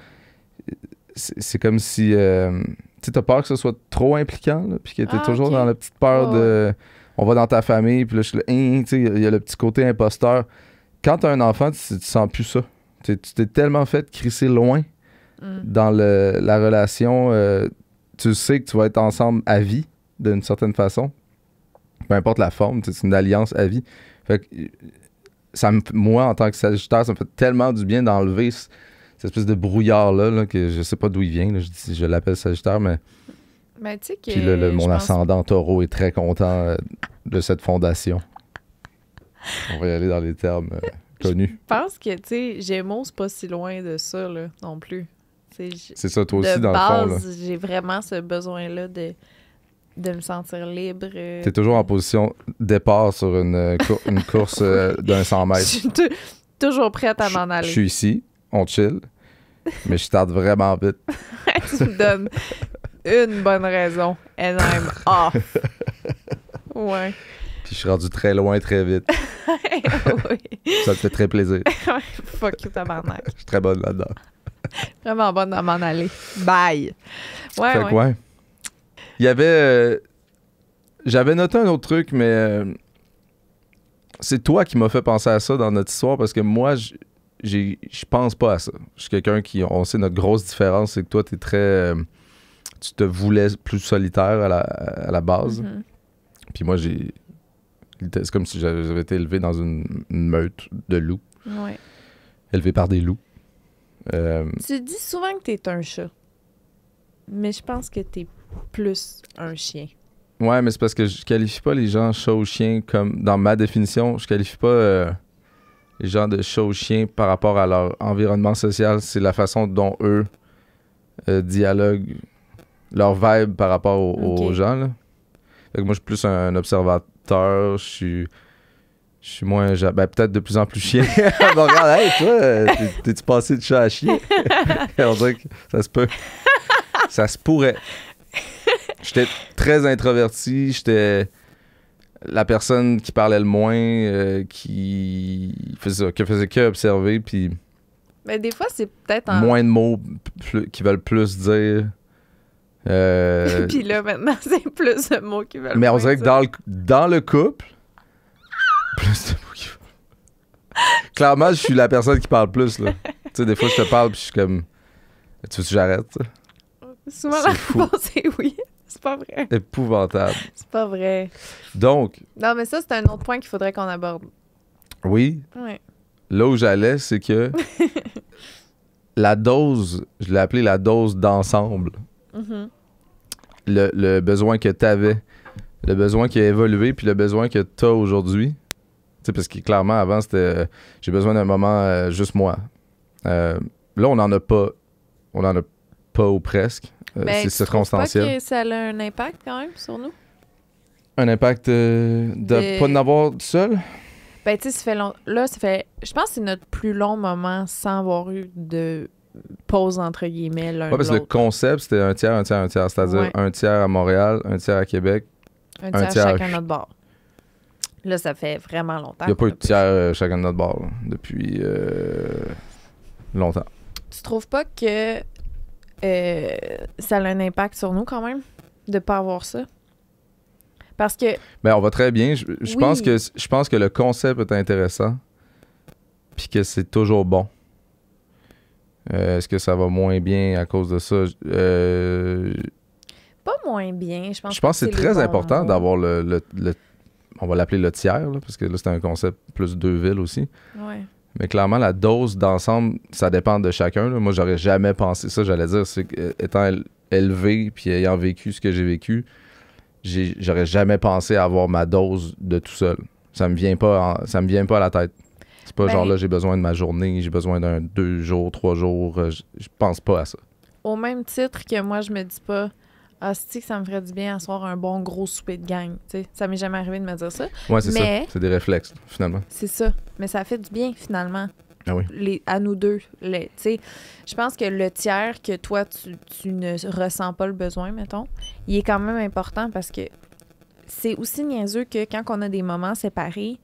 [SPEAKER 3] c'est comme si... tu sais, t'as peur que ce soit trop impliquant, là, puis que t'es toujours dans la petite peur de... On va dans ta famille, puis là, je suis là... Tu sais, il y a le petit côté imposteur. Quand t'as un enfant, tu sens plus ça. Tu t'es tellement fait crisser loin dans la relation. Tu sais que tu vas être ensemble à vie, d'une certaine façon. Peu importe la forme, c'est une alliance à vie. Fait que moi, en tant que Sagittaire, ça me fait tellement du bien d'enlever cette espèce de brouillard-là, là, que je sais pas d'où il vient. Là, je l'appelle Sagittaire, mais...
[SPEAKER 2] Ben, tu sais que...
[SPEAKER 3] Puis là, mon ascendant Taureau est très content de cette fondation. On va y aller dans les termes... connu.
[SPEAKER 2] Je pense que, tu sais, Gémeaux, c'est pas si loin de ça, là, non plus.
[SPEAKER 3] C'est ça, toi aussi, dans
[SPEAKER 2] base,
[SPEAKER 3] le fond, là.
[SPEAKER 2] J'ai vraiment ce besoin-là de me sentir libre.
[SPEAKER 3] T'es toujours en position départ sur une course d'un 100 mètres.
[SPEAKER 2] Je suis toujours prête à m'en aller.
[SPEAKER 3] Je suis ici, on chill, mais je starte vraiment vite.
[SPEAKER 2] Tu me donnes une bonne raison, and I'm off. Ouais.
[SPEAKER 3] Puis je suis rendu très loin, très vite.
[SPEAKER 2] Oui.
[SPEAKER 3] Ça me fait très plaisir.
[SPEAKER 2] Fuck you, tabarnak.
[SPEAKER 3] Je suis très bonne là-dedans.
[SPEAKER 2] Vraiment bonne à m'en aller. Bye. Ouais,
[SPEAKER 3] fait que ouais. Il y avait... j'avais noté un autre truc, mais... c'est toi qui m'as fait penser à ça dans notre histoire, parce que moi, je pense pas à ça. Je suis quelqu'un qui... On sait notre grosse différence, c'est que toi, t'es très... tu te voulais plus solitaire à la base.
[SPEAKER 2] Mm-hmm. Puis
[SPEAKER 3] moi, c'est comme si j'avais été élevé dans une meute de loups.
[SPEAKER 2] Ouais.
[SPEAKER 3] Élevé par des loups.
[SPEAKER 2] Tu dis souvent que t'es un chat. Mais je pense que t'es plus un chien.
[SPEAKER 3] Ouais, mais c'est parce que je qualifie pas les gens chat ou chien comme... Dans ma définition, je qualifie pas les gens de chat ou chien par rapport à leur environnement social. C'est la façon dont eux dialoguent, leur vibe par rapport aux gens, là. Fait que moi, je suis plus un observateur. Je suis moins... peut-être de plus en plus chien. On regarde, hey, toi, t'es-tu passé de chat à chien? On dirait que ça se peut. Ça se pourrait. J'étais très introverti. J'étais la personne qui parlait le moins, qui faisait que observer, puis...
[SPEAKER 2] Mais des fois, c'est peut-être
[SPEAKER 3] moins de mots qui veulent plus dire...
[SPEAKER 2] Puis là, maintenant, c'est plus de mots qui veulent.
[SPEAKER 3] Mais on dirait que dans le couple, plus de mots qui veulent. Clairement, je suis la personne qui parle plus, là. Tu sais, des fois, je te parle, puis je suis comme... Tu veux que j'arrête, ça?
[SPEAKER 2] Souvent, la réponse est oui. C'est pas vrai.
[SPEAKER 3] Épouvantable.
[SPEAKER 2] C'est pas vrai.
[SPEAKER 3] Donc...
[SPEAKER 2] Non, mais ça, c'est un autre point qu'il faudrait qu'on aborde.
[SPEAKER 3] Oui.
[SPEAKER 2] Ouais.
[SPEAKER 3] Là où j'allais, c'est que la dose, je l'ai appelée la dose d'ensemble.
[SPEAKER 2] Mm-hmm.
[SPEAKER 3] Le besoin que tu avais, le besoin qui a évolué, puis le besoin que tu as aujourd'hui, sais, parce que clairement, avant, c'était j'ai besoin d'un moment juste moi. Là, on n'en a pas. On n'en a pas ou presque.
[SPEAKER 2] Ben,
[SPEAKER 3] C'est circonstanciel.
[SPEAKER 2] Tu trouves pas que ça a un impact quand même sur nous?
[SPEAKER 3] Un impact de pas en avoir seul?
[SPEAKER 2] Ben, tu sais, ça fait long... Là, ça fait... Je pense que c'est notre plus long moment sans avoir eu de pause, entre guillemets, l'un
[SPEAKER 3] Ouais, parce
[SPEAKER 2] de
[SPEAKER 3] que
[SPEAKER 2] l'autre.
[SPEAKER 3] le concept, c'était un tiers, un tiers, un tiers. C'est-à-dire
[SPEAKER 2] Ouais.
[SPEAKER 3] un tiers à Montréal, un tiers à Québec.
[SPEAKER 2] Un
[SPEAKER 3] un
[SPEAKER 2] tiers
[SPEAKER 3] tiers.
[SPEAKER 2] chacun notre bord. Là, ça fait vraiment longtemps.
[SPEAKER 3] Il n'y a pas eu de
[SPEAKER 2] qu'on
[SPEAKER 3] tiers chacun de notre bord là, depuis longtemps.
[SPEAKER 2] Tu trouves pas que ça a un impact sur nous quand même de pas avoir ça? Parce que
[SPEAKER 3] Ben, on va très bien. Je
[SPEAKER 2] Oui.
[SPEAKER 3] pense que le concept est intéressant. Puis que c'est toujours bon. Est-ce que ça va moins bien à cause de ça?
[SPEAKER 2] pas moins bien, je pense.
[SPEAKER 3] Je pense que c'est
[SPEAKER 2] les
[SPEAKER 3] très
[SPEAKER 2] bons
[SPEAKER 3] important
[SPEAKER 2] mots.
[SPEAKER 3] d'avoir le on va l'appeler le tiers, là, parce que là, c'est un concept plus deux villes aussi.
[SPEAKER 2] Ouais.
[SPEAKER 3] Mais clairement, la dose d'ensemble, ça dépend de chacun. Là. Moi, j'aurais jamais pensé ça. J'allais dire, c'est qu'étant élevé puis ayant vécu ce que j'ai vécu, j'aurais jamais pensé avoir ma dose de tout seul. Ça me vient pas à la tête. C'est pas
[SPEAKER 2] Ben-
[SPEAKER 3] genre là, j'ai besoin de ma journée, j'ai besoin d'un 2 jours, 3 jours. Je pense pas à ça.
[SPEAKER 2] Au même titre que moi, je me dis pas, ah, c'est que ça me ferait du bien à soir un bon gros souper de gang. Tu sais, ça m'est jamais arrivé de me dire ça.
[SPEAKER 3] Ouais, c'est
[SPEAKER 2] Mais-
[SPEAKER 3] ça. C'est des réflexes, finalement.
[SPEAKER 2] C'est ça. Mais ça fait du bien, finalement.
[SPEAKER 3] Ah oui.
[SPEAKER 2] À nous deux. Tu sais, je pense que le tiers que toi, tu ne ressens pas le besoin, mettons, il est quand même important parce que c'est aussi niaiseux que quand on a des moments séparés,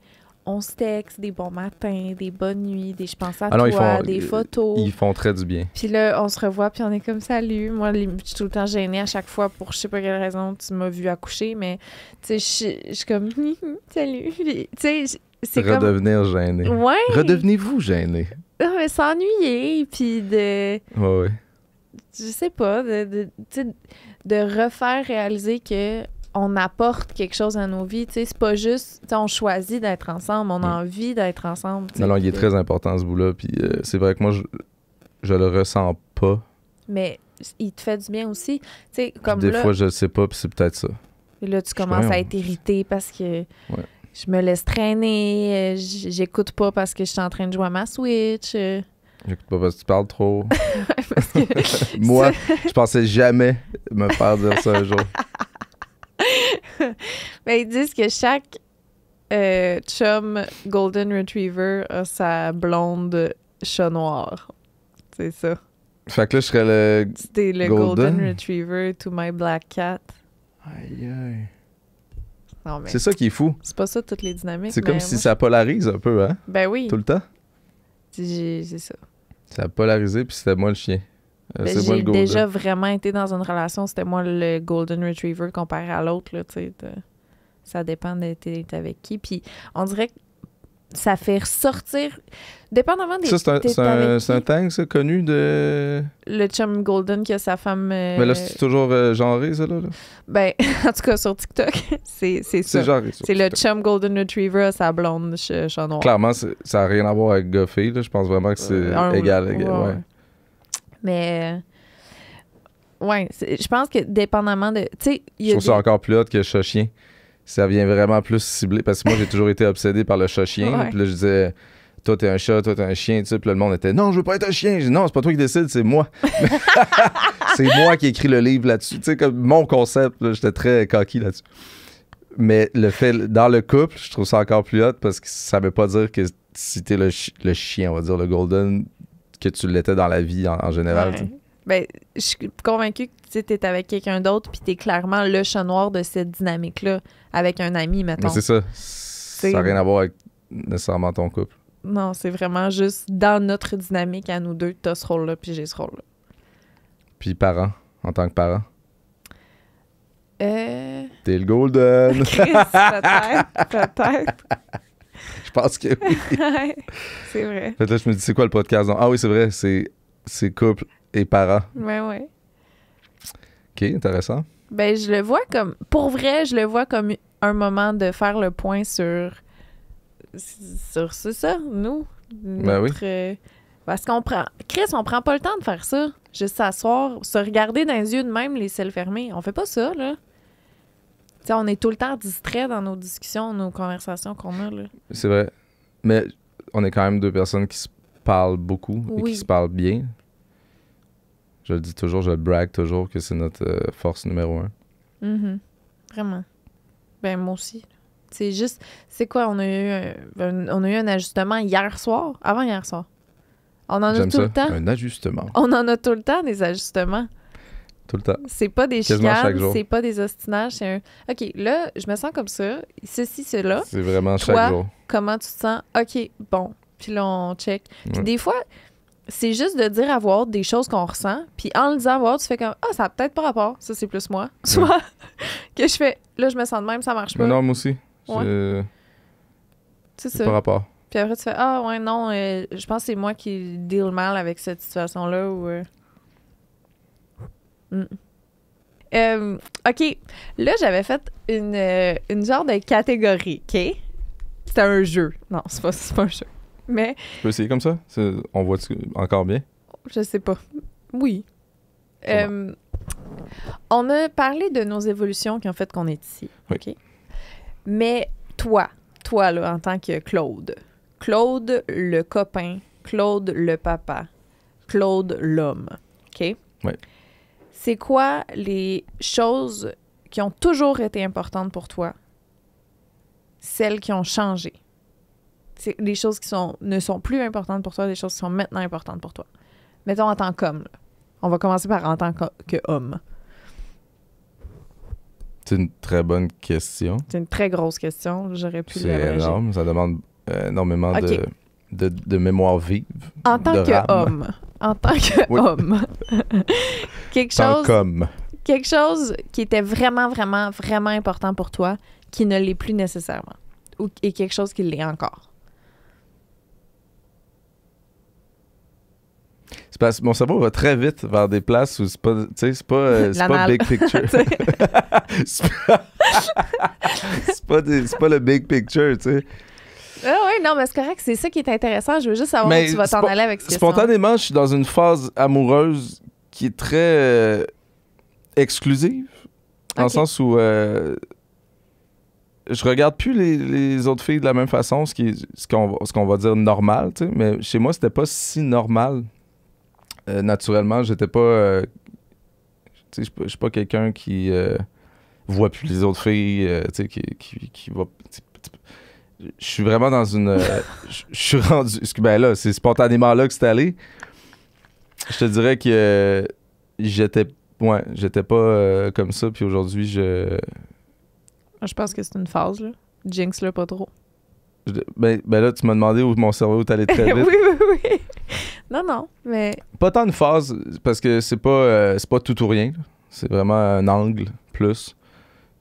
[SPEAKER 2] on se texte des bons matins, des bonnes nuits, je pense à
[SPEAKER 3] Ah non,
[SPEAKER 2] toi, des photos.
[SPEAKER 3] Ils font très du bien.
[SPEAKER 2] Puis là, on se revoit, puis on est comme salut. Moi, je suis tout le temps gênée à chaque fois pour je sais pas quelle raison tu m'as vu accoucher, mais tu sais, je suis comme salut. Puis, tu sais, c'est comme.
[SPEAKER 3] Redevenir gêné.
[SPEAKER 2] Ouais.
[SPEAKER 3] Redevenez-vous gêné.
[SPEAKER 2] Ah, mais s'ennuyer, puis de.
[SPEAKER 3] Ouais.
[SPEAKER 2] Je sais pas, tu sais, de refaire réaliser que on apporte quelque chose à nos vies. Tu sais, c'est pas juste, tu sais, on choisit d'être ensemble, on a envie d'être ensemble. tu sais.
[SPEAKER 3] Non, il est très important ce bout-là. Puis c'est vrai que moi, je le ressens pas.
[SPEAKER 2] Mais il te fait du bien aussi. Tu sais,
[SPEAKER 3] Puis
[SPEAKER 2] comme
[SPEAKER 3] des
[SPEAKER 2] là,
[SPEAKER 3] fois, je le sais pas, puis c'est peut-être ça.
[SPEAKER 2] là, tu commences
[SPEAKER 3] voyons.
[SPEAKER 2] à être irrité parce que
[SPEAKER 3] Ouais.
[SPEAKER 2] je me laisse traîner, j'écoute pas parce que je suis en train de jouer à ma Switch.
[SPEAKER 3] J'écoute pas parce que tu parles trop.
[SPEAKER 2] Parce que
[SPEAKER 3] Moi, je pensais jamais me faire dire ça un jour.
[SPEAKER 2] Ben, ils disent que chaque chum Golden Retriever a sa blonde chat noir. C'est ça.
[SPEAKER 3] Fait que là, je serais le...
[SPEAKER 2] C'était le
[SPEAKER 3] Golden?
[SPEAKER 2] Golden Retriever to my black cat.
[SPEAKER 3] Aïe, aïe.
[SPEAKER 2] Non, mais
[SPEAKER 3] C'est ça qui est fou.
[SPEAKER 2] c'est pas ça toutes les dynamiques.
[SPEAKER 3] C'est comme
[SPEAKER 2] mais
[SPEAKER 3] si
[SPEAKER 2] moi,
[SPEAKER 3] ça polarise un peu, hein?
[SPEAKER 2] Ben oui,
[SPEAKER 3] Tout le temps.
[SPEAKER 2] c'est ça.
[SPEAKER 3] Ça a polarisé, puis c'était moi le chien.
[SPEAKER 2] Ben,
[SPEAKER 3] C'est moi
[SPEAKER 2] j'ai
[SPEAKER 3] le golden.
[SPEAKER 2] déjà vraiment été dans une relation, c'était moi le Golden Retriever comparé à l'autre, là, tu sais. Ça dépend d'être avec qui. Puis on dirait que ça fait ressortir, dépendamment des...
[SPEAKER 3] Ça, c'est
[SPEAKER 2] t'es avec
[SPEAKER 3] un, c'est un
[SPEAKER 2] qui.
[SPEAKER 3] tang, ça, connu de...
[SPEAKER 2] Le chum Golden qui a sa femme...
[SPEAKER 3] Mais là, c'est toujours genré, ça, là?
[SPEAKER 2] Ben, en tout cas, sur TikTok, c'est ça.
[SPEAKER 3] C'est genré, ça.
[SPEAKER 2] C'est le chum Golden Retriever à sa blonde chat noir.
[SPEAKER 3] Clairement, ça n'a rien à voir avec Goffy, là. Je pense vraiment que c'est égal. Ouais.
[SPEAKER 2] Mais... ouais, je pense que dépendamment de... Tu sais, il y
[SPEAKER 3] Je
[SPEAKER 2] a
[SPEAKER 3] trouve ça encore plus hot que chat-chien. Ça vient vraiment plus ciblé. Parce que moi, j'ai toujours été obsédé par le chat-chien.
[SPEAKER 2] Ouais.
[SPEAKER 3] Puis là, je disais, toi, t'es un chat, toi, t'es un chien. Tu sais, puis là, le monde était, non, je veux pas être un chien. Je dis, non, c'est pas toi qui décide, c'est moi. C'est moi qui ai écrit le livre là-dessus. Tu sais, comme mon concept, là, j'étais très coquille là-dessus. Mais le fait, dans le couple, je trouve ça encore plus hot parce que ça veut pas dire que si t'es le chien, on va dire, le golden, que tu l'étais dans la vie en général.
[SPEAKER 2] Ouais.
[SPEAKER 3] tu sais.
[SPEAKER 2] Ben, je suis convaincue que tu es avec quelqu'un d'autre puis t'es clairement le chat noir de cette dynamique-là avec un ami, mettons.
[SPEAKER 3] Mais c'est ça. Ça n'a rien à voir avec nécessairement ton couple.
[SPEAKER 2] Non, c'est vraiment juste dans notre dynamique à nous deux, t'as ce rôle-là puis j'ai ce rôle-là.
[SPEAKER 3] Puis parent, en tant que parent.
[SPEAKER 2] T'es
[SPEAKER 3] T'es le golden.
[SPEAKER 2] peut-être.
[SPEAKER 3] Je pense que oui.
[SPEAKER 2] Ouais, c'est vrai.
[SPEAKER 3] Fait que là, je me dis, c'est quoi le podcast? Ah oui, c'est vrai, c'est couple et parents.
[SPEAKER 2] Ouais.
[SPEAKER 3] OK, intéressant.
[SPEAKER 2] Ben, je le vois comme... Pour vrai, je le vois comme un moment de faire le point sur c'est ça, nous.
[SPEAKER 3] Ben oui.
[SPEAKER 2] Parce qu'on prend... Chris, on prend pas le temps de faire ça. Juste s'asseoir, se regarder dans les yeux de même, les cils fermés. On fait pas ça, là. sais, on est tout le temps distrait dans nos discussions, nos conversations qu'on a, là.
[SPEAKER 3] C'est vrai. Mais on est quand même deux personnes qui se parlent beaucoup et
[SPEAKER 2] Oui.
[SPEAKER 3] qui se parlent bien. Je le dis toujours, je le brague toujours que c'est notre force numéro 1.
[SPEAKER 2] Mhm. Vraiment. Ben, moi aussi. C'est juste... C'est quoi? On a eu un ajustement hier soir? Avant hier soir. On en a
[SPEAKER 3] J'aime
[SPEAKER 2] tout
[SPEAKER 3] ça.
[SPEAKER 2] le temps.
[SPEAKER 3] Un ajustement.
[SPEAKER 2] On en a tout le temps, des ajustements.
[SPEAKER 3] Tout le temps.
[SPEAKER 2] C'est pas des
[SPEAKER 3] Quasiment chaque
[SPEAKER 2] chicanes,
[SPEAKER 3] jour.
[SPEAKER 2] c'est pas des ostinages, c'est un... OK, là, je me sens comme ça. Ceci, cela.
[SPEAKER 3] C'est vraiment
[SPEAKER 2] Toi,
[SPEAKER 3] chaque jour.
[SPEAKER 2] Comment tu te sens? OK, bon. Puis là, on check. Puis
[SPEAKER 3] Ouais.
[SPEAKER 2] des fois, c'est juste de dire à voix haute des choses qu'on ressent. Puis en le disant à voix haute, tu fais comme « Ah, ça a peut-être pas rapport. Ça, c'est plus moi. » Soit que je fais « Là, je me sens de même, ça marche pas.
[SPEAKER 3] Mais non, moi aussi.
[SPEAKER 2] Ouais. C'est
[SPEAKER 3] C'est
[SPEAKER 2] ça.
[SPEAKER 3] pas rapport.
[SPEAKER 2] Puis après, tu fais « Ah, ouais, non, je pense que c'est moi qui deal mal avec cette situation-là. » ou OK. Là, j'avais fait une genre de catégorie, OK? C'était un jeu. Non, c'est pas un jeu. Mais,
[SPEAKER 3] Tu peux essayer comme ça? On voit encore bien?
[SPEAKER 2] je sais pas. Oui.
[SPEAKER 3] Comment?
[SPEAKER 2] On a parlé de nos évolutions qui ont fait qu'on est ici.
[SPEAKER 3] Oui.
[SPEAKER 2] OK? Mais toi, là, en tant que Claude le copain, Claude le papa, Claude l'homme, OK?
[SPEAKER 3] Oui.
[SPEAKER 2] C'est quoi les choses qui ont toujours été importantes pour toi? Celles qui ont changé? C'est les choses qui ne sont plus importantes pour toi, des choses qui sont maintenant importantes pour toi. Mettons en tant qu'homme. Là. On va commencer par en tant qu'homme.
[SPEAKER 3] C'est une très bonne question.
[SPEAKER 2] C'est une très grosse question. J'aurais pu
[SPEAKER 3] C'est
[SPEAKER 2] l'abréger.
[SPEAKER 3] énorme. Ça demande énormément
[SPEAKER 2] Ok.
[SPEAKER 3] de mémoire vive.
[SPEAKER 2] En tant
[SPEAKER 3] de rame.
[SPEAKER 2] qu'homme. En tant qu'homme. quelque
[SPEAKER 3] Tant
[SPEAKER 2] chose
[SPEAKER 3] comme.
[SPEAKER 2] quelque chose qui était vraiment, vraiment, vraiment important pour toi, qui ne l'est plus nécessairement. Et quelque chose qui l'est encore.
[SPEAKER 3] C'est parce que mon cerveau va très vite vers des places où c'est pas, tu sais, c'est pas
[SPEAKER 2] L'anal.
[SPEAKER 3] big picture. c'est pas le big picture, tu sais.
[SPEAKER 2] Ah oui, non, mais c'est correct. C'est ça qui est intéressant. Je veux juste savoir où tu vas t'en aller avec ce question.
[SPEAKER 3] Spontanément, je suis dans une phase amoureuse qui est très exclusive. Dans le
[SPEAKER 2] Ok.
[SPEAKER 3] sens où je regarde plus les autres filles de la même façon, ce qu'on va dire normal, tu sais. Mais chez moi, c'était pas si normal. Naturellement, j'étais pas... tu sais, je suis pas quelqu'un qui voit plus les autres filles, tu sais, qui va... Je suis vraiment dans une... Je suis rendu... Ben là, c'est spontanément là que c'est allé. Je te dirais que j'étais pas comme ça, puis aujourd'hui,
[SPEAKER 2] Je pense que c'est une phase, là. Jinx, là, pas trop.
[SPEAKER 3] Ben là, tu m'as demandé où mon cerveau est allé très
[SPEAKER 2] oui,
[SPEAKER 3] vite.
[SPEAKER 2] oui, oui. Non, mais...
[SPEAKER 3] Pas tant de phase, parce que c'est pas tout ou rien. C'est vraiment un angle plus.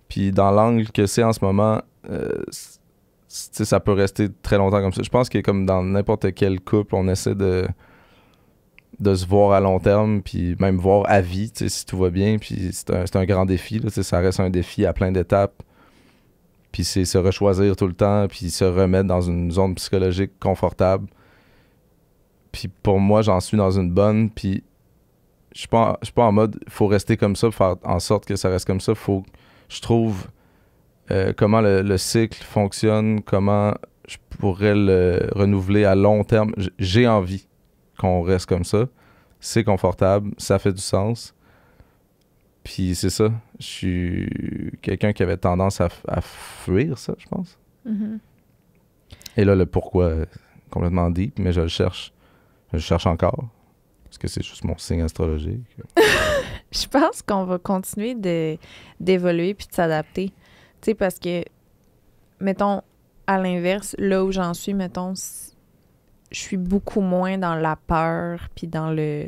[SPEAKER 3] Puis dans l'angle que c'est en ce moment, ça peut rester très longtemps comme ça. Je pense que comme dans n'importe quel couple, on essaie de se voir à long terme, puis même voir à vie, si tout va bien. Puis c'est un grand défi. Là, ça reste un défi à plein d'étapes. Puis c'est se rechoisir tout le temps, puis se remettre dans une zone psychologique confortable. Puis pour moi, j'en suis dans une bonne, puis je suis pas en mode faut rester comme ça pour faire en sorte que ça reste comme ça. Faut que je trouve comment le cycle fonctionne, comment je pourrais le renouveler à long terme. J'ai envie qu'on reste comme ça. C'est confortable, ça fait du sens. Puis c'est ça. Je suis quelqu'un qui avait tendance à fuir ça, je pense.
[SPEAKER 2] Mhm.
[SPEAKER 3] Et là, le pourquoi, complètement deep, mais je le cherche. Je le cherche encore. Parce que c'est juste mon signe astrologique.
[SPEAKER 2] Je pense qu'on va continuer d'évoluer puis de s'adapter. Tu sais, parce que, mettons, à l'inverse, là où j'en suis, mettons, je suis beaucoup moins dans la peur puis dans le...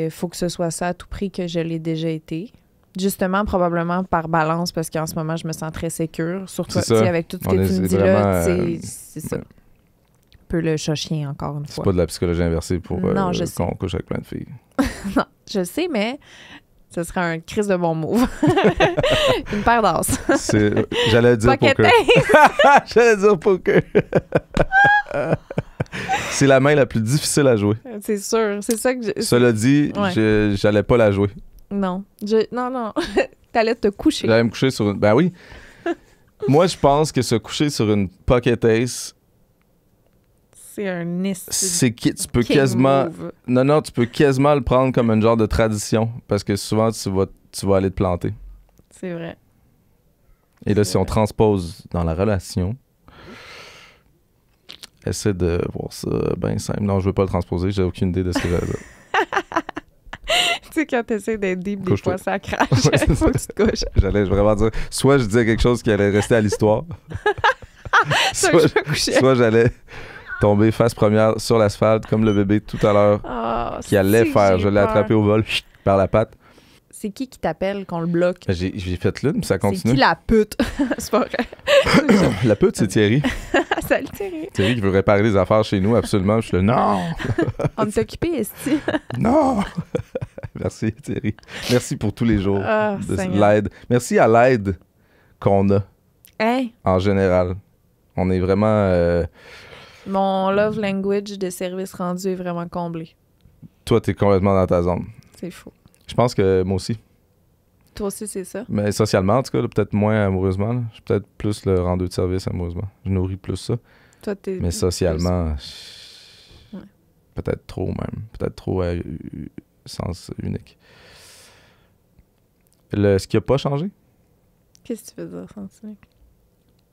[SPEAKER 2] faut que ce soit ça à tout prix que je l'ai déjà été. Justement, probablement par balance, parce qu'en ce moment, je me sens très sécure. Surtout
[SPEAKER 3] C'est ça.
[SPEAKER 2] avec tout ce que tu me dis là, c'est ça.
[SPEAKER 3] ouais.
[SPEAKER 2] Un peu le chat-chien, encore une
[SPEAKER 3] C'est
[SPEAKER 2] fois.
[SPEAKER 3] pas de la psychologie inversée pour
[SPEAKER 2] Non, je sais.
[SPEAKER 3] qu'on couche avec plein de filles.
[SPEAKER 2] Non, je sais, mais ce serait un crise de bon move. Une paire d'as.
[SPEAKER 3] J'allais dire
[SPEAKER 2] Pocket
[SPEAKER 3] poker.
[SPEAKER 2] ace.
[SPEAKER 3] J'allais dire poker. C'est la main la plus difficile à jouer.
[SPEAKER 2] C'est sûr. C'est ça que je...
[SPEAKER 3] Cela dit,
[SPEAKER 2] Ouais.
[SPEAKER 3] j'allais pas la jouer.
[SPEAKER 2] Non. Non. T'allais te coucher.
[SPEAKER 3] J'allais me coucher sur une... Ben oui. Moi, je pense que se coucher sur une Pocket Ace,
[SPEAKER 2] C'est un
[SPEAKER 3] c'est que tu peux
[SPEAKER 2] king
[SPEAKER 3] quasiment...
[SPEAKER 2] move.
[SPEAKER 3] Non, tu peux quasiment le prendre comme un genre de tradition parce que souvent, tu vas aller te planter.
[SPEAKER 2] C'est vrai.
[SPEAKER 3] Et là,
[SPEAKER 2] C'est
[SPEAKER 3] si on
[SPEAKER 2] vrai.
[SPEAKER 3] transpose dans la relation, essaie de voir ça bien simple. Non, je veux pas le transposer, j'ai aucune idée de ce que j'allais dire.
[SPEAKER 2] Tu sais, quand t'essaies d'être deep, des
[SPEAKER 3] Couche-toi.
[SPEAKER 2] fois, ça crache.
[SPEAKER 3] Ouais, c'est
[SPEAKER 2] Faut que tu te couches.
[SPEAKER 3] J'allais vraiment dire, soit je disais quelque chose qui allait rester à l'histoire,
[SPEAKER 2] Ça, je me couchais.
[SPEAKER 3] soit j'allais tomber face première sur l'asphalte comme le bébé tout à l'heure
[SPEAKER 2] Ah,
[SPEAKER 3] qui allait
[SPEAKER 2] c'est
[SPEAKER 3] faire.
[SPEAKER 2] que
[SPEAKER 3] Je
[SPEAKER 2] j'ai
[SPEAKER 3] l'ai
[SPEAKER 2] peur.
[SPEAKER 3] attrapé au vol par la patte.
[SPEAKER 2] C'est qui t'appelle qu'on le bloque?
[SPEAKER 3] J'ai fait l'une, puis ça
[SPEAKER 2] C'est qui
[SPEAKER 3] continue.
[SPEAKER 2] la pute? C'est pas vrai.
[SPEAKER 3] La pute, c'est Thierry.
[SPEAKER 2] Salut Thierry.
[SPEAKER 3] Thierry qui veut réparer les affaires chez nous, absolument. Je suis là, non,
[SPEAKER 2] On est occupé, esti.
[SPEAKER 3] non. Merci Thierry. Merci pour tous les jours
[SPEAKER 2] Ah,
[SPEAKER 3] de
[SPEAKER 2] Seigneur.
[SPEAKER 3] l'aide. Merci à l'aide qu'on a
[SPEAKER 2] Hein?
[SPEAKER 3] en général. On est vraiment...
[SPEAKER 2] Mon love language de service rendu est vraiment comblé.
[SPEAKER 3] toi, t'es complètement dans ta zone.
[SPEAKER 2] C'est fou.
[SPEAKER 3] Je pense que moi aussi.
[SPEAKER 2] Toi aussi, c'est ça?
[SPEAKER 3] Mais socialement, en tout cas, là, peut-être moins amoureusement. Là. Je suis peut-être plus le rendeur de service amoureusement. Je nourris plus ça.
[SPEAKER 2] Toi, t'es...
[SPEAKER 3] Mais socialement,
[SPEAKER 2] Ouais.
[SPEAKER 3] peut-être trop même. Peut-être trop à sens unique. Ce qui a pas changé,
[SPEAKER 2] Qu'est-ce que tu veux dire, sens unique?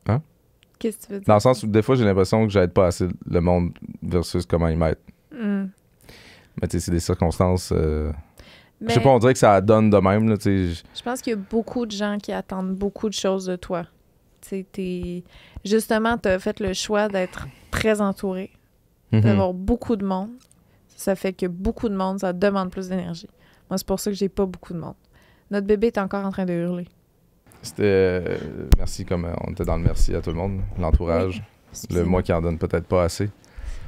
[SPEAKER 3] Hein?
[SPEAKER 2] Qu'est-ce que tu veux dire?
[SPEAKER 3] dans le sens où des fois, j'ai l'impression que j'aide pas assez le monde versus comment ils m'aident.
[SPEAKER 2] Hmm.
[SPEAKER 3] Mais tu sais, c'est des circonstances...
[SPEAKER 2] Mais
[SPEAKER 3] Je sais pas, on dirait que ça donne de même. Là, tu sais.
[SPEAKER 2] je pense qu'il y a beaucoup de gens qui attendent beaucoup de choses de toi. Tu sais, justement, t'as fait le choix d'être très entouré,
[SPEAKER 3] Mhm.
[SPEAKER 2] d'avoir beaucoup de monde. Ça fait que beaucoup de monde, ça demande plus d'énergie. Moi, c'est pour ça que j'ai pas beaucoup de monde. Notre bébé est encore en train de hurler.
[SPEAKER 3] C'était... merci, comme on était dans le merci à tout le monde. L'entourage. Le moi qui en donne peut-être pas assez.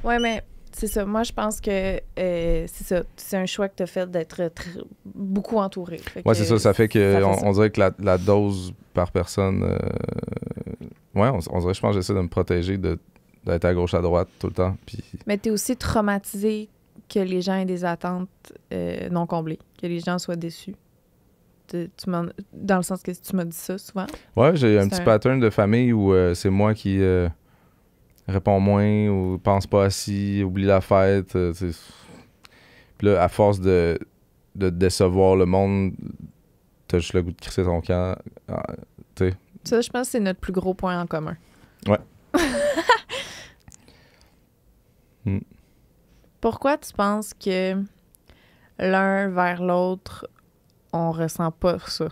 [SPEAKER 2] Ouais, mais c'est ça. Moi, je pense que c'est ça. C'est un choix que tu as fait d'être beaucoup entouré. Fait
[SPEAKER 3] Ouais,
[SPEAKER 2] que
[SPEAKER 3] c'est ça. Ça fait que
[SPEAKER 2] ça fait
[SPEAKER 3] on dirait que la dose par personne... ouais, on dirait, je pense que j'essaie de me protéger d'être à gauche, à droite tout le temps. Puis
[SPEAKER 2] Mais tu es aussi traumatisé que les gens aient des attentes non comblées, que les gens soient déçus. Dans le sens que tu m'as dit ça souvent.
[SPEAKER 3] ouais, j'ai un
[SPEAKER 2] C'est
[SPEAKER 3] petit
[SPEAKER 2] un-
[SPEAKER 3] pattern de famille où c'est moi qui réponds moins ou pense pas assis, oublie la fête. Tu sais. Puis là, à force de décevoir le monde, t'as juste le goût de crisser ton camp.
[SPEAKER 2] Ça, je pense que c'est notre plus gros point en commun.
[SPEAKER 3] Ouais. Hmm.
[SPEAKER 2] Pourquoi tu penses que l'un vers l'autre, on ressent pas ça?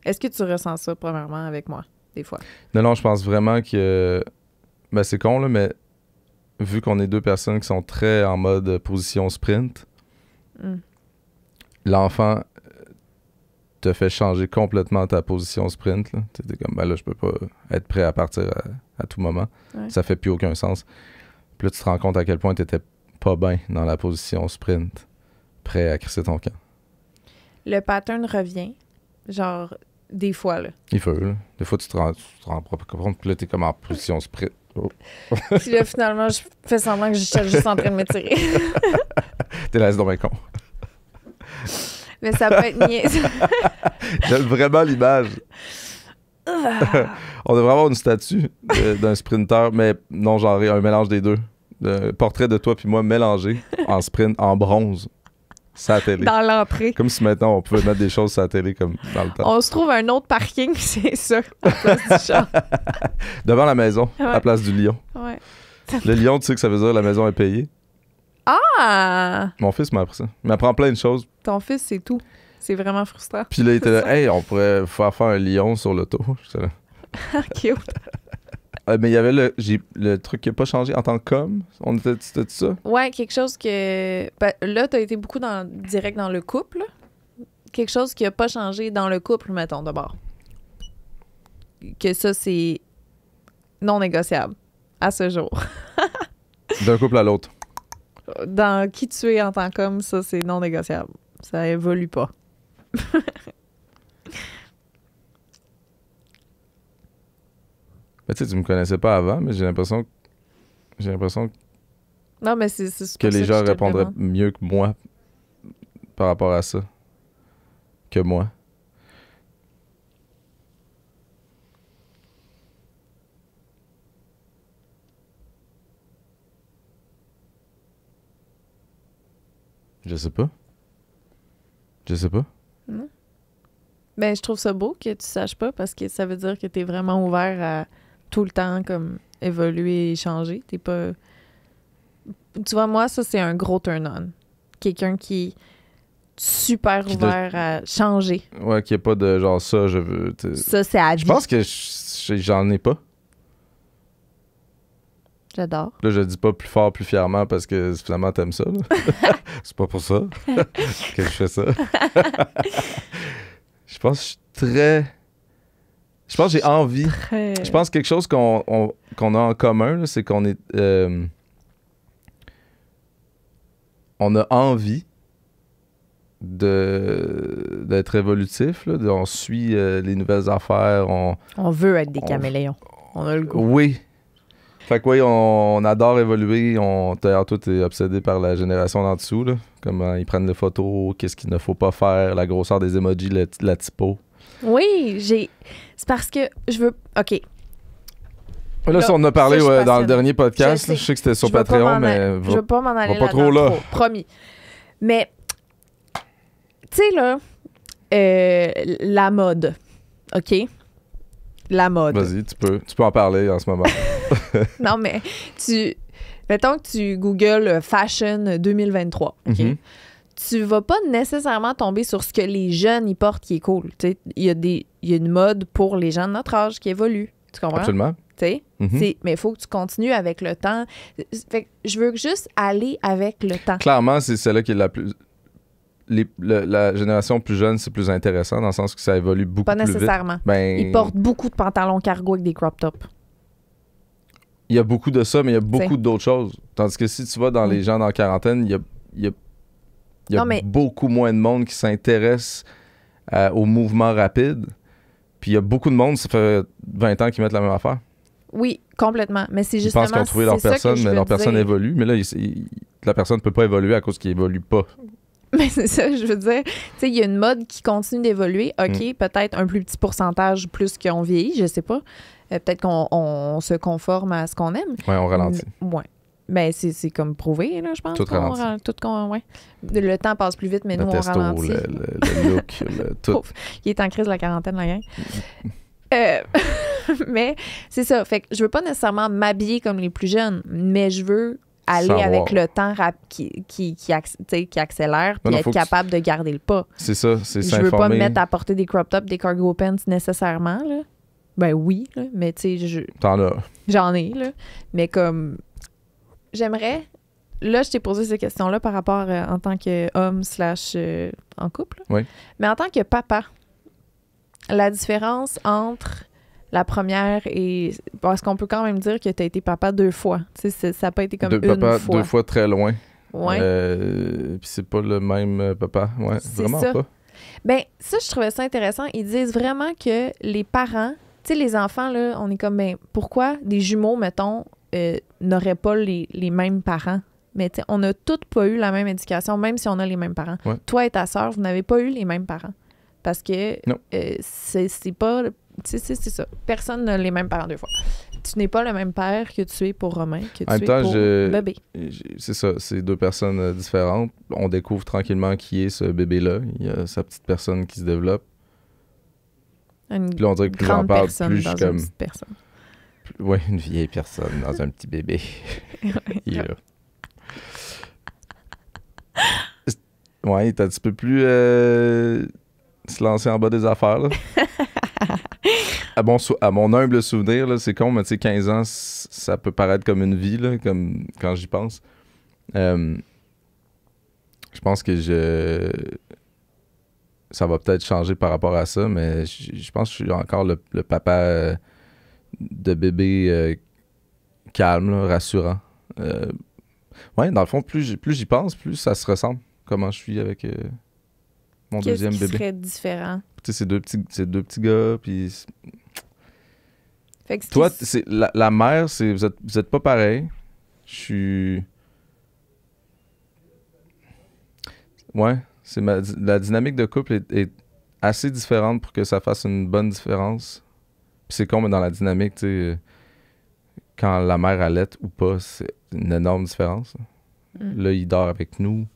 [SPEAKER 2] Est-ce que tu ressens ça, premièrement, avec moi, des fois?
[SPEAKER 3] Non, je pense vraiment que... Ben, c'est con, là, mais vu qu'on est deux personnes qui sont très en mode position sprint,
[SPEAKER 2] Hmm.
[SPEAKER 3] l'enfant te fait changer complètement ta position sprint. Là. T'es comme, ben là, je peux pas être prêt à partir à tout moment.
[SPEAKER 2] Ouais.
[SPEAKER 3] Ça fait plus aucun sens. Puis là, tu te rends compte à quel point t'étais pas bien dans la position sprint, prêt à crisser ton camp.
[SPEAKER 2] Le pattern revient, genre, des fois, là.
[SPEAKER 3] Il faut, là. Des fois, tu te rends pas compte, puis là, t'es comme en position sprint. Oh.
[SPEAKER 2] Puis là, finalement, je fais semblant que je suis juste en train de m'étirer.
[SPEAKER 3] T'es là, c'est donc bien con.
[SPEAKER 2] Mais ça peut être niaiseux.
[SPEAKER 3] J'aime vraiment l'image. On devrait avoir une statue d'un sprinter, mais non genré, un mélange des deux. Un portrait de toi puis moi mélangé en sprint, en bronze, sur la télé.
[SPEAKER 2] Dans l'entrée.
[SPEAKER 3] Comme si maintenant on pouvait mettre des choses sur la télé comme dans le temps.
[SPEAKER 2] On se trouve un autre parking, c'est ça, à place du char.
[SPEAKER 3] Devant la maison, à
[SPEAKER 2] Ouais.
[SPEAKER 3] la place du lion.
[SPEAKER 2] Ouais.
[SPEAKER 3] Le lion, tu sais que ça veut dire la maison est payée.
[SPEAKER 2] Ah!
[SPEAKER 3] Mon fils m'a appris ça. Il m'apprend plein de choses.
[SPEAKER 2] Ton fils, c'est tout. C'est vraiment frustrant.
[SPEAKER 3] Puis là, il était là, hey, on pourrait faire un lion sur l'auto. J'étais là.
[SPEAKER 2] Cute.
[SPEAKER 3] Mais il y avait le truc qui n'a pas changé en tant qu'homme. C'était ça?
[SPEAKER 2] Ouais, quelque chose que... Ben, là, t'as été beaucoup direct dans le couple. Là. Quelque chose qui a pas changé dans le couple, mettons, d'abord. Que ça, c'est non négociable à ce jour.
[SPEAKER 3] D'un couple à l'autre.
[SPEAKER 2] Dans qui tu es en tant qu'homme, ça, c'est non négociable. Ça évolue pas.
[SPEAKER 3] Ben, tu sais, tu me connaissais pas avant, mais j'ai l'impression
[SPEAKER 2] Non, mais c'est
[SPEAKER 3] que
[SPEAKER 2] pour ça
[SPEAKER 3] les gens
[SPEAKER 2] je te le
[SPEAKER 3] répondraient
[SPEAKER 2] demande.
[SPEAKER 3] mieux que moi par rapport à ça. Que moi. Je sais pas.
[SPEAKER 2] Ben, je trouve ça beau que tu saches pas parce que ça veut dire que t'es vraiment ouvert à tout le temps comme évoluer et changer. T'es pas... Tu vois, moi, ça, c'est un gros turn-on. Quelqu'un qui est super ouvert à changer.
[SPEAKER 3] Ouais, qu'il n'y a pas de genre ça, je veux.
[SPEAKER 2] Ça, c'est à vie.
[SPEAKER 3] Je pense que j'en ai pas.
[SPEAKER 2] J'adore.
[SPEAKER 3] Là, je dis pas plus fort, plus fièrement parce que finalement, t'aimes ça. Là. C'est pas pour ça que je fais ça. Je pense que je suis très. Je pense que j'ai envie. Je pense que quelque chose qu'on a en commun, là, c'est qu'on est. On a envie d'être évolutif. Là, on suit les nouvelles affaires.
[SPEAKER 2] On veut être des caméléons. On a le goût.
[SPEAKER 3] Oui. Fait que oui, on adore évoluer. D'ailleurs, tout est obsédé par la génération d'en dessous. Là. Comment ils prennent les photos, qu'est-ce qu'il ne faut pas faire, la grosseur des emojis, la typo.
[SPEAKER 2] Oui, c'est parce que je veux... OK.
[SPEAKER 3] Là, ça, on en a parlé dans le dernier podcast. Je sais que c'était sur Patreon, mais...
[SPEAKER 2] Je veux pas m'en aller
[SPEAKER 3] pas trop là.
[SPEAKER 2] Promis. Mais, tu sais, là, la mode, OK? La mode.
[SPEAKER 3] Vas-y, tu peux en parler en ce moment.
[SPEAKER 2] Non, mais mettons que tu googles Fashion 2023, OK?
[SPEAKER 3] Mm-hmm.
[SPEAKER 2] Tu vas pas nécessairement tomber sur ce que les jeunes y portent qui est cool. Il y a une mode pour les gens de notre âge qui évolue. Tu comprends?
[SPEAKER 3] Absolument.
[SPEAKER 2] Mm-hmm. Mais il faut que tu continues avec le temps. Fait que je veux juste aller avec le temps.
[SPEAKER 3] Clairement, c'est celle-là qui est la plus... la génération plus jeune, c'est plus intéressant dans le sens que ça évolue beaucoup plus vite.
[SPEAKER 2] Pas nécessairement. Ils portent beaucoup de pantalons cargo avec des crop tops.
[SPEAKER 3] Il y a beaucoup de ça, mais il y a beaucoup d'autres choses. Tandis que si tu vas dans les gens dans la quarantaine, il y a beaucoup moins de monde qui s'intéresse au mouvement rapide. Puis il y a beaucoup de monde, ça fait 20 ans qu'ils mettent la même affaire.
[SPEAKER 2] Oui, complètement. Mais c'est justement...
[SPEAKER 3] Ils pensent qu'ils ont trouvé leur personne, mais leur personne évolue. Mais là, la personne ne peut pas évoluer à cause qu'il évolue pas.
[SPEAKER 2] Mais c'est ça, je veux dire. Tu sais, il y a une mode qui continue d'évoluer. OK, peut-être un plus petit pourcentage plus qu'on vieillit, je sais pas. Peut-être qu'on se conforme à ce qu'on aime.
[SPEAKER 3] Oui, on ralentit.
[SPEAKER 2] Oui. Ben, c'est comme prouvé, là, je pense.
[SPEAKER 3] Tout ralentit.
[SPEAKER 2] Le temps passe plus vite, mais nous, on ralentit.
[SPEAKER 3] Le look, tout.
[SPEAKER 2] Il est en crise de la quarantaine, la gang. Mais c'est ça. Fait que je veux pas nécessairement m'habiller comme les plus jeunes, mais je veux aller avec le temps qui accélère puis être capable de garder le pas.
[SPEAKER 3] C'est ça, c'est s'informer.
[SPEAKER 2] Je veux pas me mettre à porter des crop tops, des cargo pants nécessairement, là. Ben oui, là, mais tu sais,
[SPEAKER 3] T'en as.
[SPEAKER 2] J'en ai, là. Mais comme... J'aimerais... Là, je t'ai posé ces questions-là par rapport en tant qu'homme / en couple.
[SPEAKER 3] Oui.
[SPEAKER 2] Mais en tant que papa, la différence entre la première et... Parce qu'on peut quand même dire que tu as été papa 2 fois. Tu sais, ça n'a pas été comme une fois.
[SPEAKER 3] 2 fois très loin.
[SPEAKER 2] Oui.
[SPEAKER 3] Puis c'est pas le même papa. Ouais, vraiment
[SPEAKER 2] ça.
[SPEAKER 3] pas.
[SPEAKER 2] Ben ça, je trouvais ça intéressant. Ils disent vraiment que les parents... Tu sais, les enfants, là, on est comme... Ben, pourquoi des jumeaux, mettons, n'auraient pas les mêmes parents? Mais tu sais, on n'a toutes pas eu la même éducation, même si on a les mêmes parents.
[SPEAKER 3] Ouais.
[SPEAKER 2] Toi et ta sœur, vous n'avez pas eu les mêmes parents. Parce que c'est pas... Tu sais, c'est ça. Personne n'a les mêmes parents 2 fois. Tu n'es pas le même père que tu es pour Romain, que tu es pour bébé.
[SPEAKER 3] C'est ça, c'est 2 personnes différentes. On découvre tranquillement qui est ce bébé-là. Il y a sa petite personne qui se développe. Puis là, on dirait que plus j'en parle, plus je suis comme...
[SPEAKER 2] Une personne.
[SPEAKER 3] Oui, une vieille personne dans un petit bébé. Il est là. Ouais, il est un petit peu plus se lancer en bas des affaires, là. À mon humble souvenir, là, c'est con, mais tu sais, 15 ans, ça peut paraître comme une vie, là, comme quand j'y pense. Je pense que ça va peut-être changer par rapport à ça, mais je pense que je suis encore le papa de bébé calme, là, rassurant. Ouais, dans le fond, plus j'y pense, plus ça se ressemble. Comment je suis avec mon deuxième bébé.
[SPEAKER 2] Qu'est-ce qui serait différent?
[SPEAKER 3] Tu sais, c'est deux petits gars, puis...
[SPEAKER 2] Fait que
[SPEAKER 3] toi, la mère, vous êtes pas pareil. Je suis... Ouais, la dynamique de couple est assez différente pour que ça fasse une bonne différence. Puis c'est con, mais dans la dynamique, tu sais, quand la mère allaite ou pas, c'est une énorme différence. Là, il dort avec nous.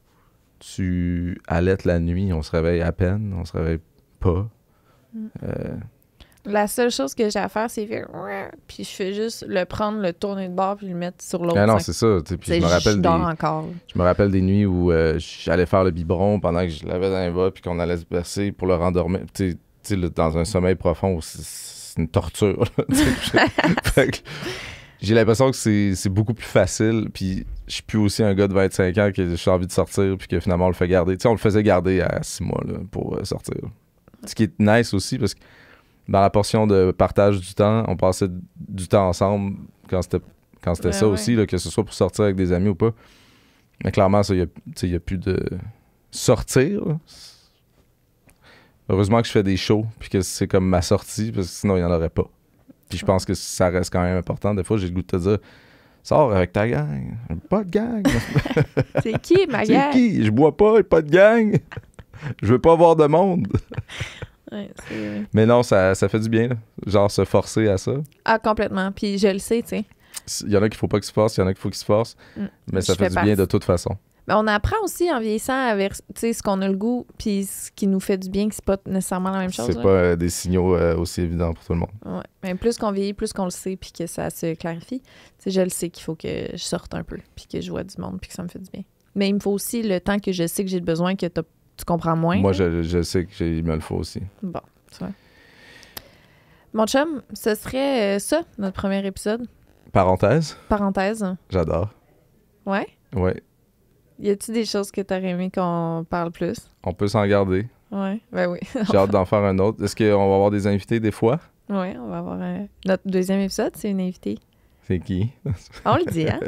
[SPEAKER 3] tu allaites la nuit, on se réveille à peine, on se réveille pas.
[SPEAKER 2] La seule chose que j'ai à faire, c'est faire puis je fais juste le prendre, le tourner de bord puis le mettre sur l'autre.
[SPEAKER 3] Ah non,
[SPEAKER 2] sein.
[SPEAKER 3] c'est ça. tu sais, Puis
[SPEAKER 2] Tu sais,
[SPEAKER 3] je me rappelle
[SPEAKER 2] dors encore.
[SPEAKER 3] je me rappelle des nuits où j'allais faire le biberon pendant que je l'avais dans les bras puis qu'on allait se bercer pour le rendormir. Tu sais, là, dans un sommeil profond, c'est une torture. Là, fait que j'ai l'impression que c'est beaucoup plus facile. Puis je suis plus aussi un gars de 25 ans que j'ai envie de sortir puis que finalement on le fait garder. Tu sais, on le faisait garder à 6 mois là, pour sortir. Ce qui est nice aussi parce que dans la portion de partage du temps, on passait du temps ensemble quand c'était ça aussi, là, que ce soit pour sortir avec des amis ou pas. Mais clairement, ça, il n'y a plus de sortir. Là. Heureusement que je fais des shows puis que c'est comme ma sortie parce que sinon, il n'y en aurait pas. Puis je pense que ça reste quand même important. Des fois, j'ai le goût de te dire « Sors avec ta gang. » Pas de gang.
[SPEAKER 2] C'est qui, ma gang?
[SPEAKER 3] C'est qui? Je bois pas de gang. Je veux pas avoir de monde.
[SPEAKER 2] Ouais,
[SPEAKER 3] mais non, ça fait du bien, là. Genre se forcer à ça.
[SPEAKER 2] Ah, complètement. Puis je le sais, tu sais.
[SPEAKER 3] Il y en a qu'il faut pas qu'ils se forcent, il y en a qu'il faut qu'ils se forcent. Mais ça fait du bien de toute façon.
[SPEAKER 2] Mais on apprend aussi en vieillissant avec ce qu'on a le goût puis ce qui nous fait du bien, que c'est pas nécessairement la même chose.
[SPEAKER 3] C'est pas des signaux aussi évidents pour tout le monde.
[SPEAKER 2] Ouais. Mais plus qu'on vieillit, plus qu'on le sait puis que ça se clarifie. T'sais, je le sais qu'il faut que je sorte un peu puis que je vois du monde puis que ça me fait du bien. Mais il me faut aussi le temps que je sais que j'ai besoin, que tu comprends moins.
[SPEAKER 3] Moi, je sais qu'il me le faut aussi.
[SPEAKER 2] Bon, tu vois. Mon chum, ce serait ça, notre premier épisode.
[SPEAKER 3] Parenthèse. J'adore.
[SPEAKER 2] Ouais?
[SPEAKER 3] Ouais.
[SPEAKER 2] Y a-t-il des choses que t'aurais aimé qu'on parle plus?
[SPEAKER 3] On peut s'en garder.
[SPEAKER 2] Ouais, ben oui.
[SPEAKER 3] J'ai hâte d'en faire un autre. Est-ce qu'on va avoir des invités des fois?
[SPEAKER 2] Oui, on va avoir notre deuxième épisode, c'est une invitée.
[SPEAKER 3] C'est qui?
[SPEAKER 2] On le dit, hein?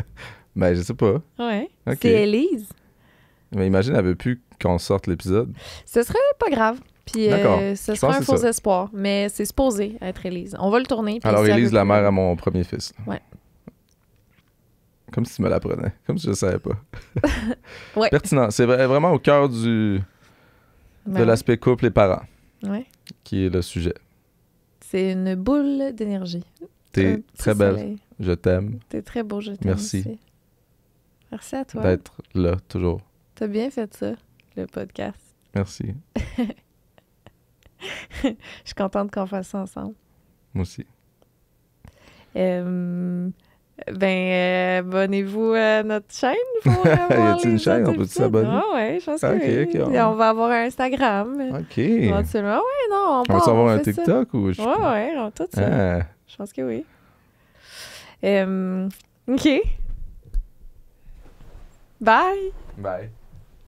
[SPEAKER 3] Ben, je sais pas.
[SPEAKER 2] Ouais.
[SPEAKER 3] Okay.
[SPEAKER 2] C'est Élise.
[SPEAKER 3] Mais imagine, elle veut plus qu'on sorte l'épisode.
[SPEAKER 2] Ce serait pas grave. Puis ce serait un faux espoir. Mais c'est supposé être Élise. On va le tourner. Puis
[SPEAKER 3] alors, Élise, la mère à mon premier fils.
[SPEAKER 2] Ouais.
[SPEAKER 3] Comme si tu me l'apprenais. Comme si je ne savais pas.
[SPEAKER 2] Ouais.
[SPEAKER 3] Pertinent. C'est vraiment au cœur de l'aspect couple et parents.
[SPEAKER 2] Ouais.
[SPEAKER 3] Qui est le sujet.
[SPEAKER 2] C'est une boule d'énergie.
[SPEAKER 3] T'es très belle.
[SPEAKER 2] Soleil.
[SPEAKER 3] Je t'aime.
[SPEAKER 2] T'es très beau, je t'aime.
[SPEAKER 3] Merci.
[SPEAKER 2] Aussi. Merci à toi.
[SPEAKER 3] D'être là, toujours.
[SPEAKER 2] T'as bien fait ça, le podcast.
[SPEAKER 3] Merci.
[SPEAKER 2] Je suis contente qu'on fasse ça ensemble.
[SPEAKER 3] Moi aussi.
[SPEAKER 2] Abonnez-vous à notre chaîne pour
[SPEAKER 3] y
[SPEAKER 2] avoir
[SPEAKER 3] a-t-il une chaîne? On peut s'abonner?
[SPEAKER 2] Ah ouais, je pense que oui.
[SPEAKER 3] Okay.
[SPEAKER 2] Et on va avoir un Instagram.
[SPEAKER 3] OK.
[SPEAKER 2] Éventuellement. Ouais, non,
[SPEAKER 3] on va avoir un TikTok? Ou je...
[SPEAKER 2] Ouais, tout ça.
[SPEAKER 3] Ah.
[SPEAKER 2] Je pense que oui. OK. Bye!
[SPEAKER 3] Bye.